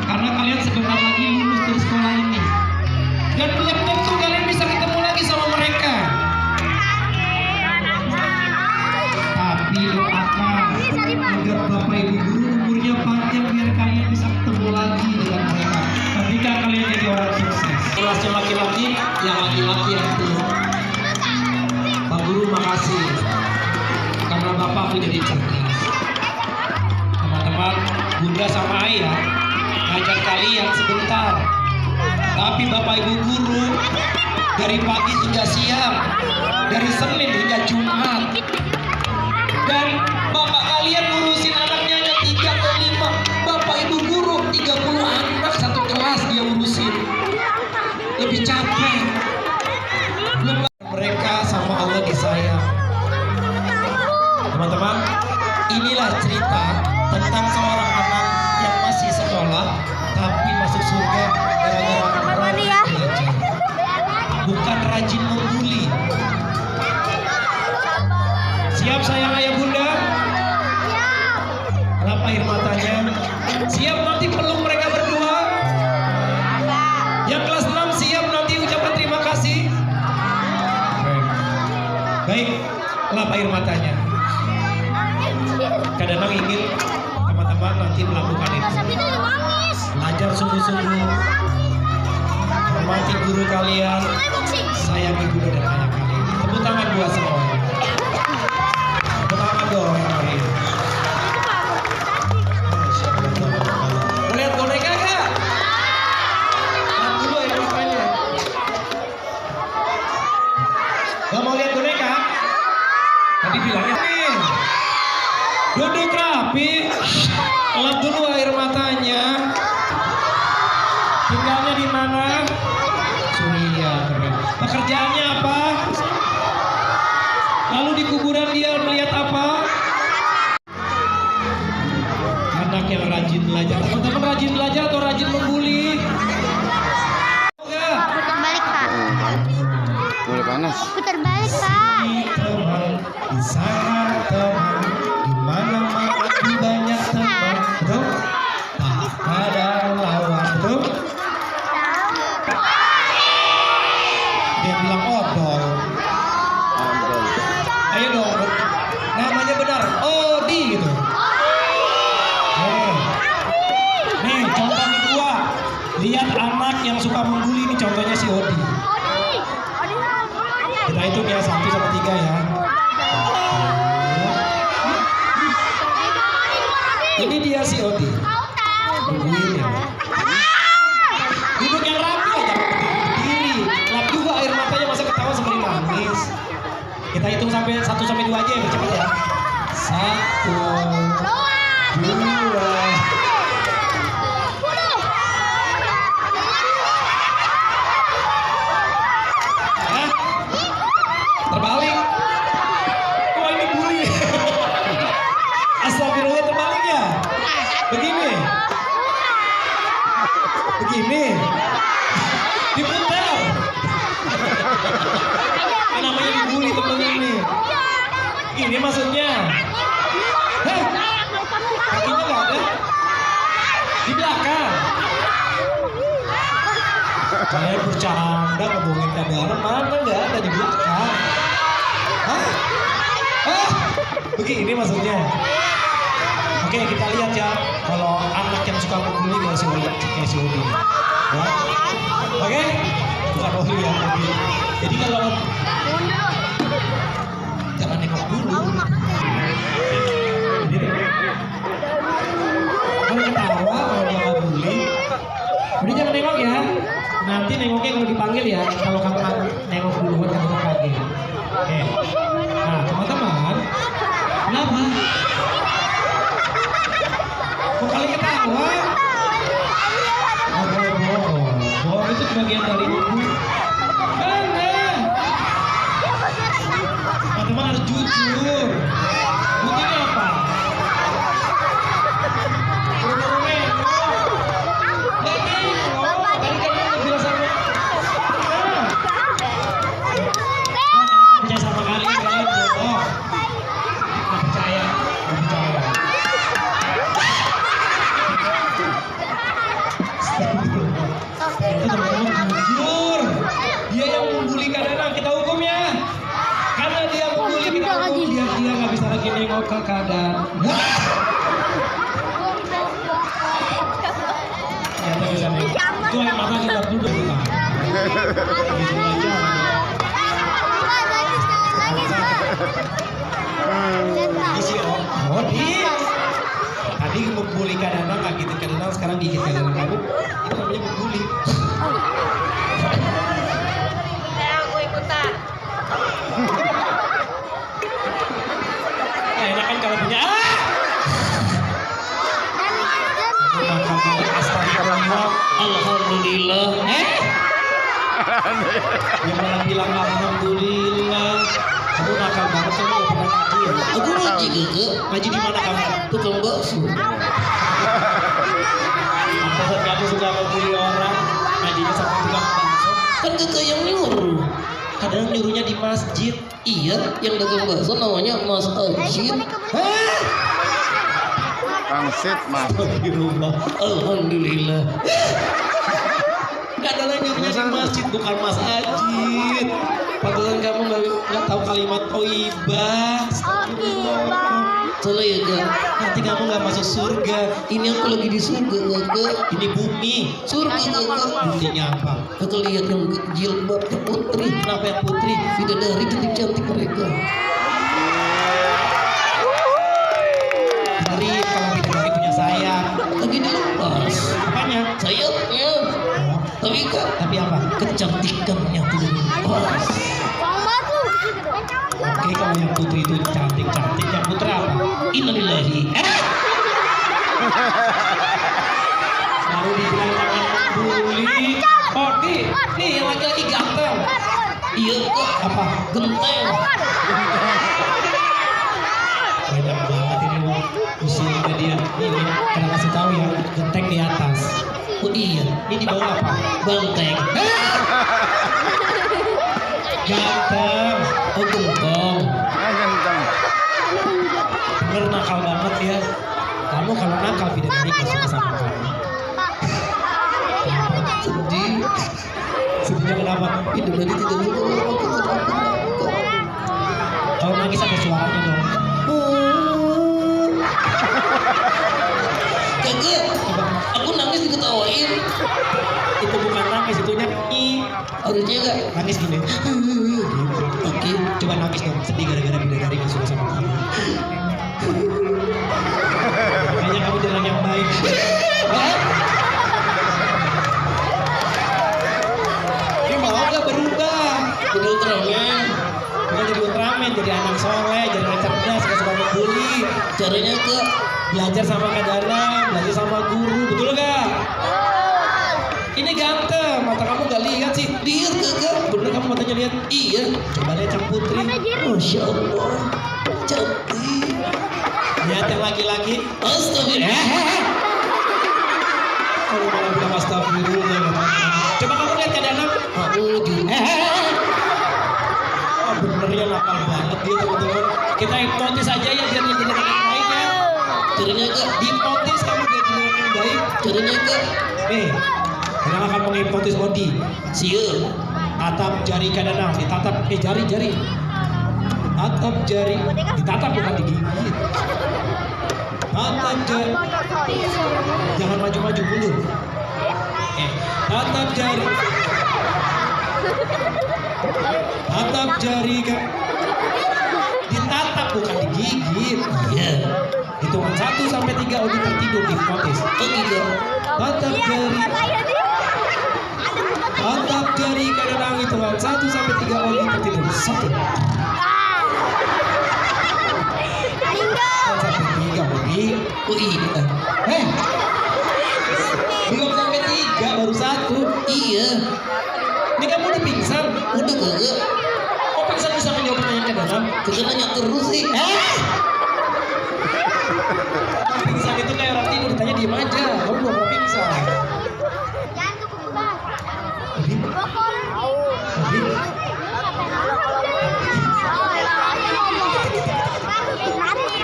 karena kalian sebentar lagi lulus dari sekolah ini. Dan belum tentu kalian bisa ketemu lagi sama mereka. Tapi doakan agar bapak ibu guru umurnya panjang biar kalian bisa ketemu lagi dengan mereka. Ketika kalian jadi orang sukses. Kelasnya laki-laki, yang laki-laki yang itu. Pak guru makasih karena bapak jadi cerdas. Teman-teman, bunda sama ayah ngajar kalian sebentar. Tapi bapak ibu guru dari pagi hingga siang, dari Senin hingga Jumat. Dan bapak kalian ngurusin anaknya hanya 3 atau 5. Bapak ibu guru 30 anak satu kelas dia urusin. Lebih capek. Mereka sama Allah disayang. Teman-teman, inilah cerita tentang seorang anak yang masih sekolah tapi masuk surga gara-gara rajin belajar. Bukan rajin membuli. Siap sayang ayah bunda? Lap air matanya. Siap nanti peluk mereka berdua? Yang kelas 6 siap nanti ucapan terima kasih? Baik, lap air matanya. Kadang-kadang ingin teman-teman nanti melakukan itu. Belajar sungguh-sungguh. Hormati guru kalian. Sayangi guru dan ayah kalian. Tepuk tangan buat semuanya. Tepuk tangan dong yang lain. Lihat boneka gak? Lihat dulu air matanya. Gak mau lihat boneka? Tadi bilangnya nih. Duduk rapi. Lap dulu air matanya. Tinggalnya di mana? Suria, keren. Pekerjaannya apa? Lalu di kuburan dia melihat apa? Anak yang rajin belajar. Teman-teman rajin belajar atau rajin membuli? Enggak. Putar balik, Pak. Mulai panas. Putar balik, Pak. Teman, di sana teman, di mana mana banyak teman, bro. Tak ada lawan, bro. Kita hitung ya 1 sampai 3 ya. Ini dia si Odi. Tungguin ya. Duduk yang rapi aja, berdiri. Lap juga air matanya, masa ketawa seperti nangis. Kita hitung sampai 1 sampai 2 aja ya, cepat ya. 1, 2. Hah? Terbalik. Wah ini bully. Astagfirullah, terbalik ya. Begini. Begini. Diputar. Ini namanya dibully temennya ini. Ini maksudnya. Heh. Kakinya nggak ada. Di belakang. Saya bercanda ngomongin keadaan, mana nggak ada di belakang. Hah? Hah? Begini maksudnya. Oke, kita lihat ya kalau anak yang suka membuli kayak si Odi, ya. Oke, bukan Odi ya, Odi. Jadi kalau jangan nengok dulu. Kalau ketawa, kalau dia nggak bully, udah jangan nengok ya. Nanti nengoknya kalau dipanggil ya. Kalau kamu nengok duluan kamu kaget. Oke. Nah, teman-teman, kenapa? Kok kali ketawa? Oh, bohong. Bohong itu bagian dari ibu. Benar. Teman-teman harus jujur. Buktinya apa? Buru-buru nengok. Nggak nengok. Tadi kan kamu bilang sama. Percaya sama kalian bohong. Nggak percaya. Nggak percaya. Itu teman-teman jujur. Dia yang membuli keadaan, kita hukum ya. Karena dia membuli, kita hukum. Dia nggak bisa lagi nengok ke keadaan. Ternyata bisa nengok. Itu yang mata kita duduk kita. Gitu aja. Isi Odi. Tadi membuli keadaan, ngagitin keadaan, sekarang gigit keadaan kamu. Itu namanya membuli. Aku ikutan. Nah, enak kan kalau punya Astagfirullah. Alhamdulillah. Yang malah bilang alhamdulillah. Kamu nakal banget, kamu gak pernah ngaji ya? Aku ngaji gak? Ngaji di mana kamu? Tukang bakso. Masa kamu suka membuli orang, ngajinya sama tukang bakso? Kan gak yang nyuruh. Kadang nyuruhnya di masjid. Iya, yang dagang bakso namanya Mas Ajit. Hah? Pangsit mas. Alhamdulillah. Alhamdulillah. Gak ada lagi nyuruhnya di masjid, bukan Mas Ajit. Padahal kamu nggak tahu kalimat oibah. Salah ya Kak. Nanti kamu nggak masuk surga. Ini aku lagi di surga Kak. Ini bumi. Surga Kak. Buktinya apa? Kakak lihat yang jilbabnya putri. Kenapa yang putri? Bidadari cantik-cantik mereka. Dari kalau bidadari punya sayap. Lagi dilepas. Apanya? Sayapnya. Tapi apa? Kecantikannya tidak dilepas. Oke, kalau yang putri itu cantik-cantik, yang putra apa? Innalillahi. Baru dibilang jangan membuli. Oh, nih yang laki-laki ganteng. Iya kok. Apa? Genteng. Banyak banget ini usianya dia. Ini kita kasih tahu ya, genteng di atas. Oh iya, ini di bawah apa? Banteng. Ganteng. Oh gentong. Ganteng. Bener nakal banget ya. Kamu kalau nakal bidadari gak suka sama kamu. Sedih. Sedihnya kenapa? Bidadari tidak suka sama aku. Kalau nangis ada suaranya dong. Kagak. Aku nangis diketawain. Itu bukan nangis, itu nyanyi. Harusnya enggak nangis gini. Gitu. Bukan jadi Ultraman, jadi anak soleh, jadi anak cerdas, gak suka membuli. Caranya ke belajar sama Kak Dana, belajar sama guru, betul gak? Ini ganteng, mata kamu gak lihat sih. Lihat gak? Bener kamu matanya lihat? Iya. Coba lihat Cang Putri. Masya Allah, cantik. Lihat yang laki-laki. Astagfirullah. Kalau malah bilang astagfirullah. Coba kamu lihat Kak Dana. Oh bener ya, nakal banget dia teman-teman. Kita hipnotis aja ya biar jadi anak yang baik ya. Caranya gak? Hipnotis kamu biar jadi anak yang baik. Caranya gak? Nih, kita akan menghipnotis Odi. Siap. Tatap jari Kak Dana, ditatap. Jari. Tatap jari, ditatap bukan digigit. Tatap jari. Jangan maju-maju mundur. Tatap jari. Tatap jari Kak. Ditatap bukan digigit. Iya. Hitungan 1 sampai 3 Odi tertidur hipnotis. Oh gitu. Tatap jari. Tatap jari Kak Dana, hitungan 1 sampai 3 Odi tertidur. 1. Sampai 3 Odi. Oh iya. Belum sampai 3 baru 1. Iya. Ini kamu udah pingsan? Udah kagak. Kok pingsan bisa menjawab pertanyaan Kak Dana? Kagak nanya terus sih. Pingsan itu kayak orang tidur, ditanya diem aja. Kamu belum pernah pingsan.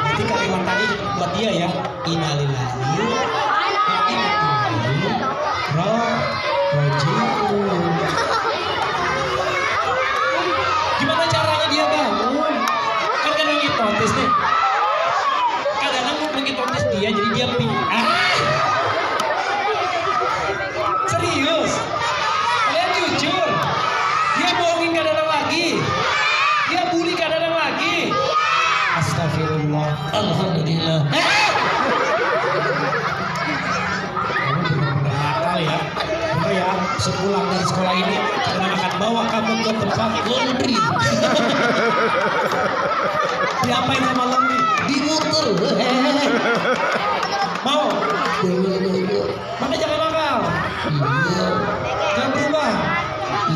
Nanti kalimat tadi buat dia ya. Innalillahi wa inna ilaihi raji'un. Gimana caranya dia bangun? Kan kadang hipnotis nih. Kadang menghipnotis dia jadi dia serius. Kalian jujur. Dia bohongin Kak Dana lagi. Dia bully Kak Dana lagi. Astagfirullah. Alhamdulillah. Kamu benar-benar nakal ya. Coba ya, sepulang dari sekolah ini kita akan bawa kamu ke tempat laundry. Diapain sama laundry? Di motor. Mau? Maka jangan nakal. Iya. Jangan berubah.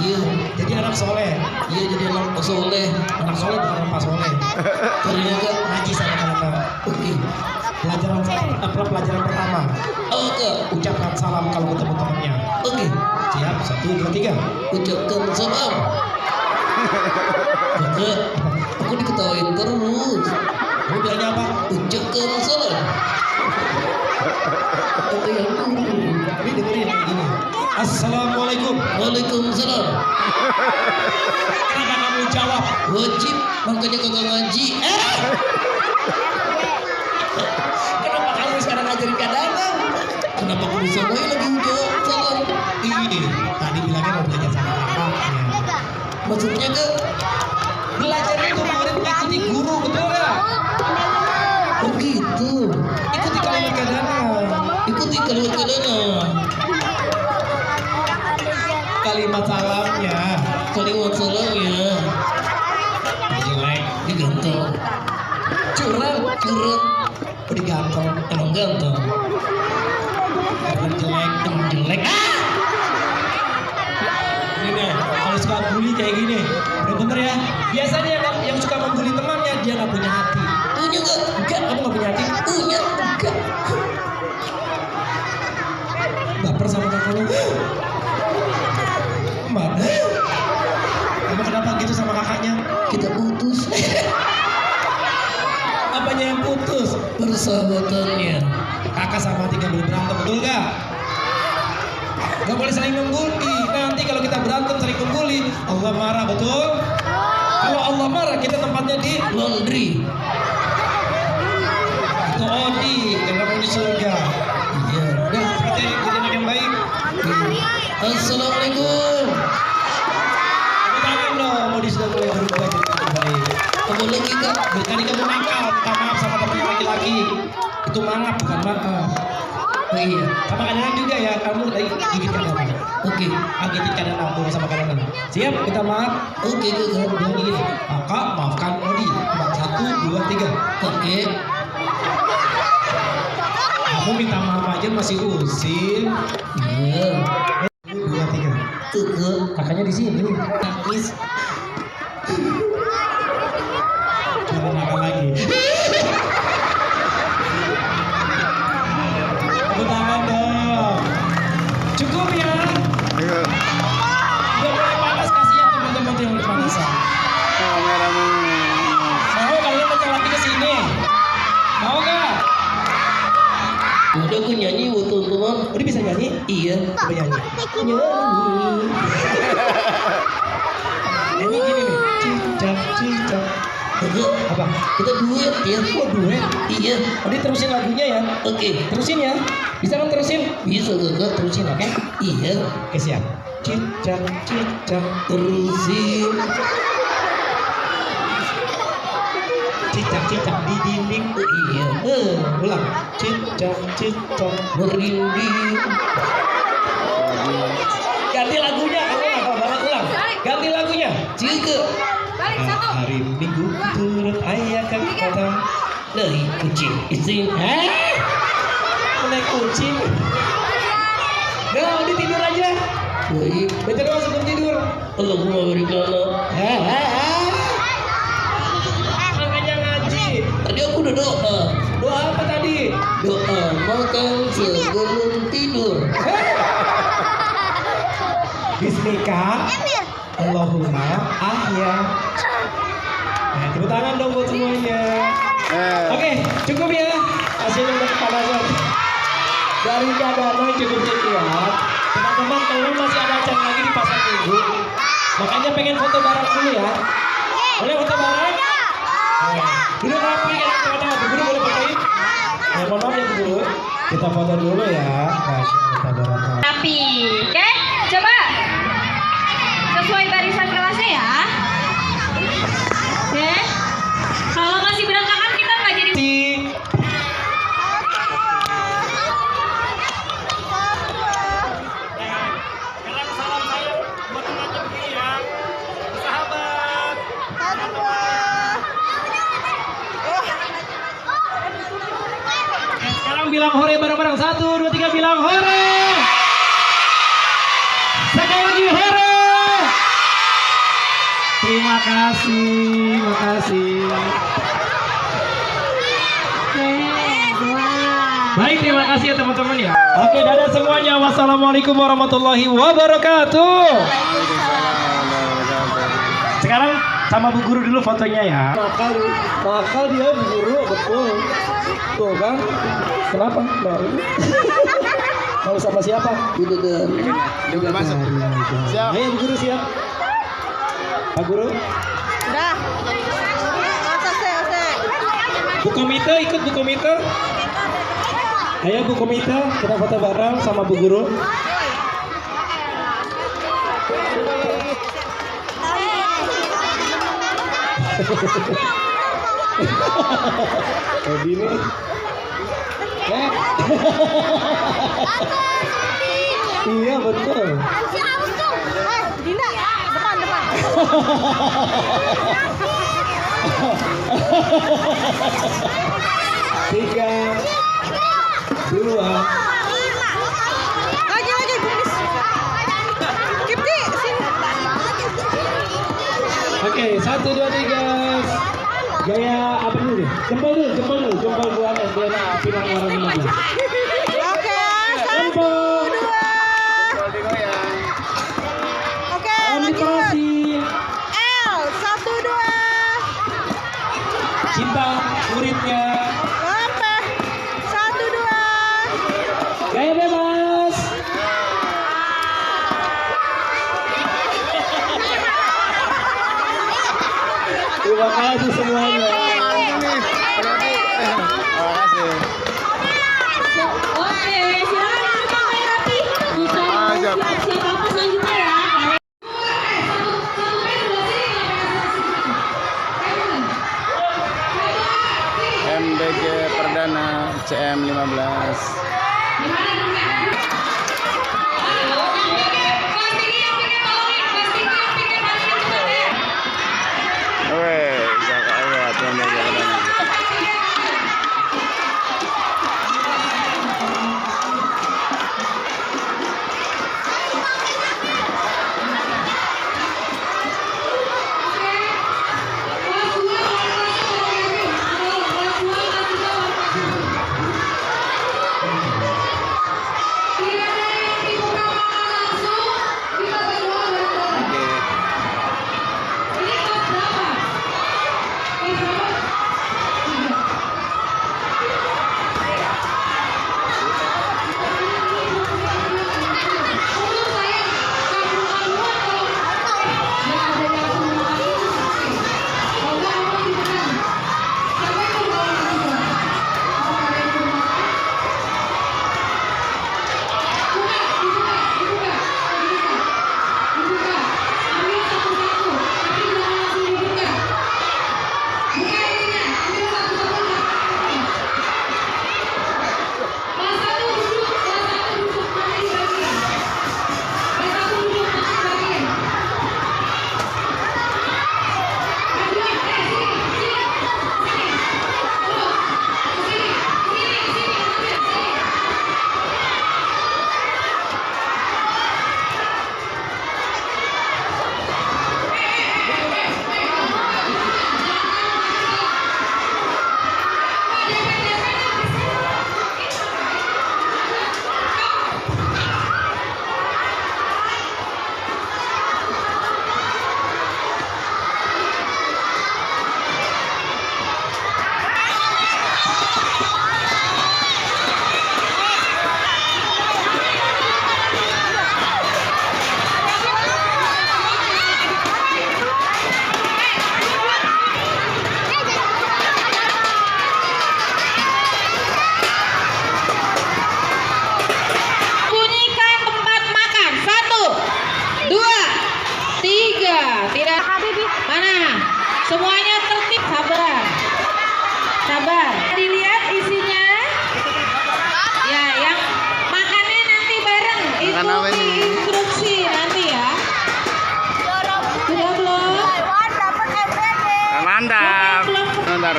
Iya. Jadi anak soleh. Iya, jadi anak soleh. Anak soleh bukan anak soleh. Caranya gak ngaji sama anak. Oke. Pelajaran pertama. Oke. Ucapkan salam kalau ketemu temannya. Oke. Siap. 1, 2, 3. Ucapkan salam. Kakak, aku diketawain terus. Kamu bilangnya apa? Ucapkan salam. Apa yang ini dengerin kayak gini. Assalamualaikum. Waalaikumsalam. Kenapa kamu jawab? Wajib, makanya kagak ngaji. Kenapa kamu sekarang ngajarin Kak Dana? Kenapa kamu sama lagi jawab salam? Ini tadi bilangnya mau belajar sama kakaknya. Maksudnya ke belajar itu murid mengikuti guru, betul gak? Oh gitu. Ikuti kalimat Kak Dana. Ikuti kalimat Kak Dana. Kalimat salamnya. Kalimat salamnya. Jelek, diganteng. Curang. Oh diganteng, emang ganteng. Jelek. Ini nih, kalau suka bully kayak gini, bener ya. Biasanya yang suka membuli temannya dia nggak punya hati. Punya nggak? Enggak, kamu nggak punya hati. Punya, enggak. Baper sama kakaknya. Mana? Kamu kenapa gitu sama kakaknya? Kita putus. Apanya yang putus? Persahabatannya. Kakak sama adik gak boleh berantem, betul gak? Gak boleh saling membuli. Nanti kalau kita berantem saling membuli, Allah marah, betul? Kalau Allah marah, kita tempatnya di laundry. Itu Odi, yang kamu di surga. Iya. Udah, kita jadi anak yang baik. Assalamualaikum. Tangan dong, Odi sudah mulai berubah jadi yang baik. Kamu lagi kak, tadi kamu nakal, minta maaf sama teman laki-laki. Itu mangap bukan maaf. Oh iya, sama kadang juga ya, kamu tadi gigit kadang. Oke, gigitin kadang aku sama kadang. Siap, minta maaf. Oke, gue bilang gini. Kakak maafkan Odi. 1, 2, 3. Oke. Kamu minta maaf aja masih usil. Iya. 1, 2, 3. Kakaknya di sini. Nangis. Jangan nakal lagi. Tepuk tangan dong. Cukup ya. Ayo. Udah mulai panas, kasihan teman-teman yang udah panasan. Kameramu. Mau kalian datang lagi ke sini? Mau gak? Udah aku nyanyi buat teman-teman. Udah bisa nyanyi? Iya. Coba nyanyi. Nyanyi. Nyanyi gini nih. Cicak, cicak. Enggak. Apa? Kita duet ya. Oh duet? Iya. Udah terusin lagunya ya? Oke. Terusin ya? Bisa kan terusin? Bisa gak? Terusin oke? Iya. Oke siap. Cicak, cicak. Terusin. Cicak, cicak di dinding. Oh, iya. Ulang. Cicak, cicak. Merinding. Ganti lagunya. Kamu apa banget ulang. Ganti lagunya. Juga. Hari Minggu turut ayah ke kota. Dari kucing istri. Naik kucing. Udah tidur aja. Baik. Betul doang sebelum tidur. Allahumma barik lana. Makanya ngaji. Tadi aku udah doa. Doa apa tadi? Doa makan sebelum tidur. Bismika. Allahumma ahya. Nah, tepuk tangan dong buat semuanya. Oke, cukup ya. Hasilnya udah kepanasan. Dari Kadana cukup sekian. Teman-teman, kalau masih ada acara lagi di pasar Minggu, makanya pengen foto bareng dulu ya. Boleh foto bareng? Dulu rapi kan ada guru boleh fotoin? Mohon maaf ya guru. Kita foto dulu ya. Masya Allah. Tapi, oke? Coba sesuai barisan kelasnya ya. Oke? Kalau masih berantakan kita nggak jadi. Sekarang salam saya buat teman-teman begini ya. Sahabat. Sekarang bilang hore bareng-bareng. 1, 2, 3 bilang hore. Sekali lagi hore. Terima kasih, makasih. Baik, terima kasih ya teman-teman ya. Oke, dadah semuanya. Wassalamualaikum warahmatullahi wabarakatuh. Sekarang sama Bu Guru dulu fotonya ya. Nakal dia Bu Guru, betul. Tuh kan? Kenapa? Mau sama siapa? Udah. Dia udah masuk. Siap. Ayo Bu Guru siap. Pak Guru. Udah. Bu Komite ikut Bu Komite. Ayo Bu Komite, kita foto bareng sama Bu Guru. Kayak gini. Iya betul. Dinda, depan. 3, 2. Lagi, Bumis. Kipti, sini. Oke, 1, 2, 3. Gaya apa dulu? Jempol dulu. Jempol buat Diana Pinang warna 15. Oke, 1, Jempol. 2. Oke, Administrasi. L, 1, 2. Cinta muridnya. Lampe, 1, 2. Gaya bebas. Terima kasih semuanya. Terima kasih. Oke, silakan pakai rapi. Siap. Siapa apa selanjutnya ya? MBG Perdana CM 15. Weh. Mantap. Bentar.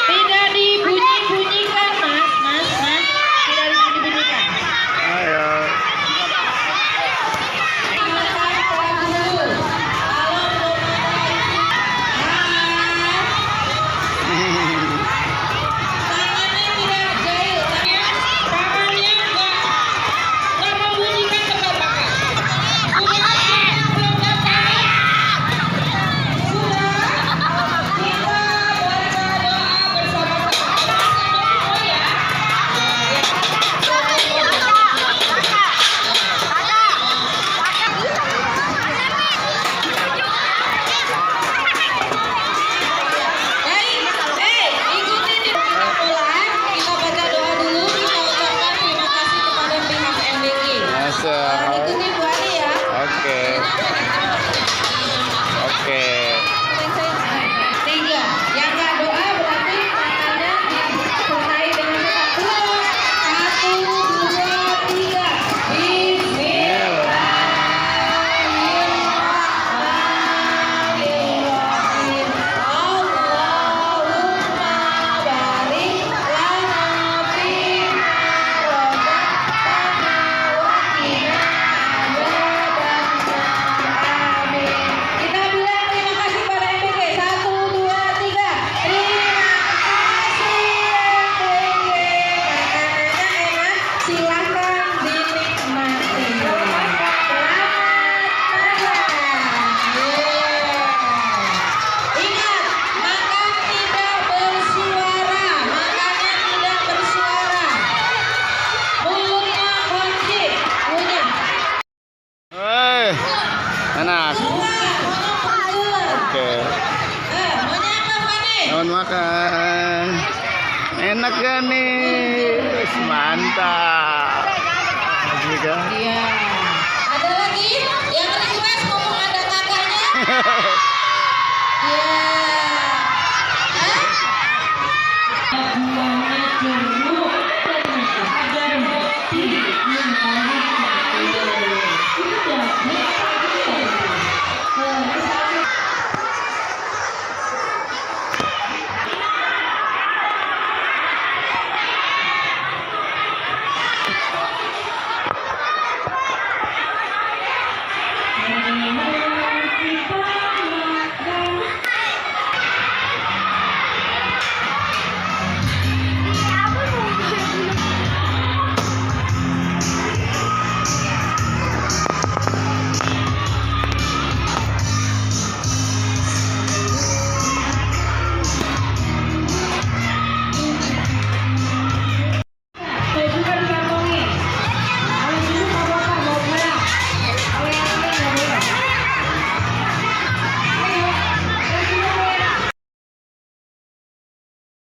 Tidak dibunyi-bunyikan, Mas. Tidak dibunyi-bunyikan. Ayo. Ikuti Bu Ani ya. Oke. 3. Yang nggak doa berarti tangannya disertai dengan cepat. 1, 2, 3. Bismillahirrahmanirrahim. Allahumma barik lana fima razaqtana wa qina adzabannar. Amin. Kita bilang terima kasih pada MBG. 1, 2, 3. Terima kasih MBG. Makanannya enak, silakan dinikmati. Selamat makan. Ingat, makan tidak bersuara. Makannya tidak bersuara. Mulutnya kunci. Punya. Hei. Enak. Oke. Maunya apa, Fani? Selamat makan. Enak kan nih? Mantap. Masih kan? Iya.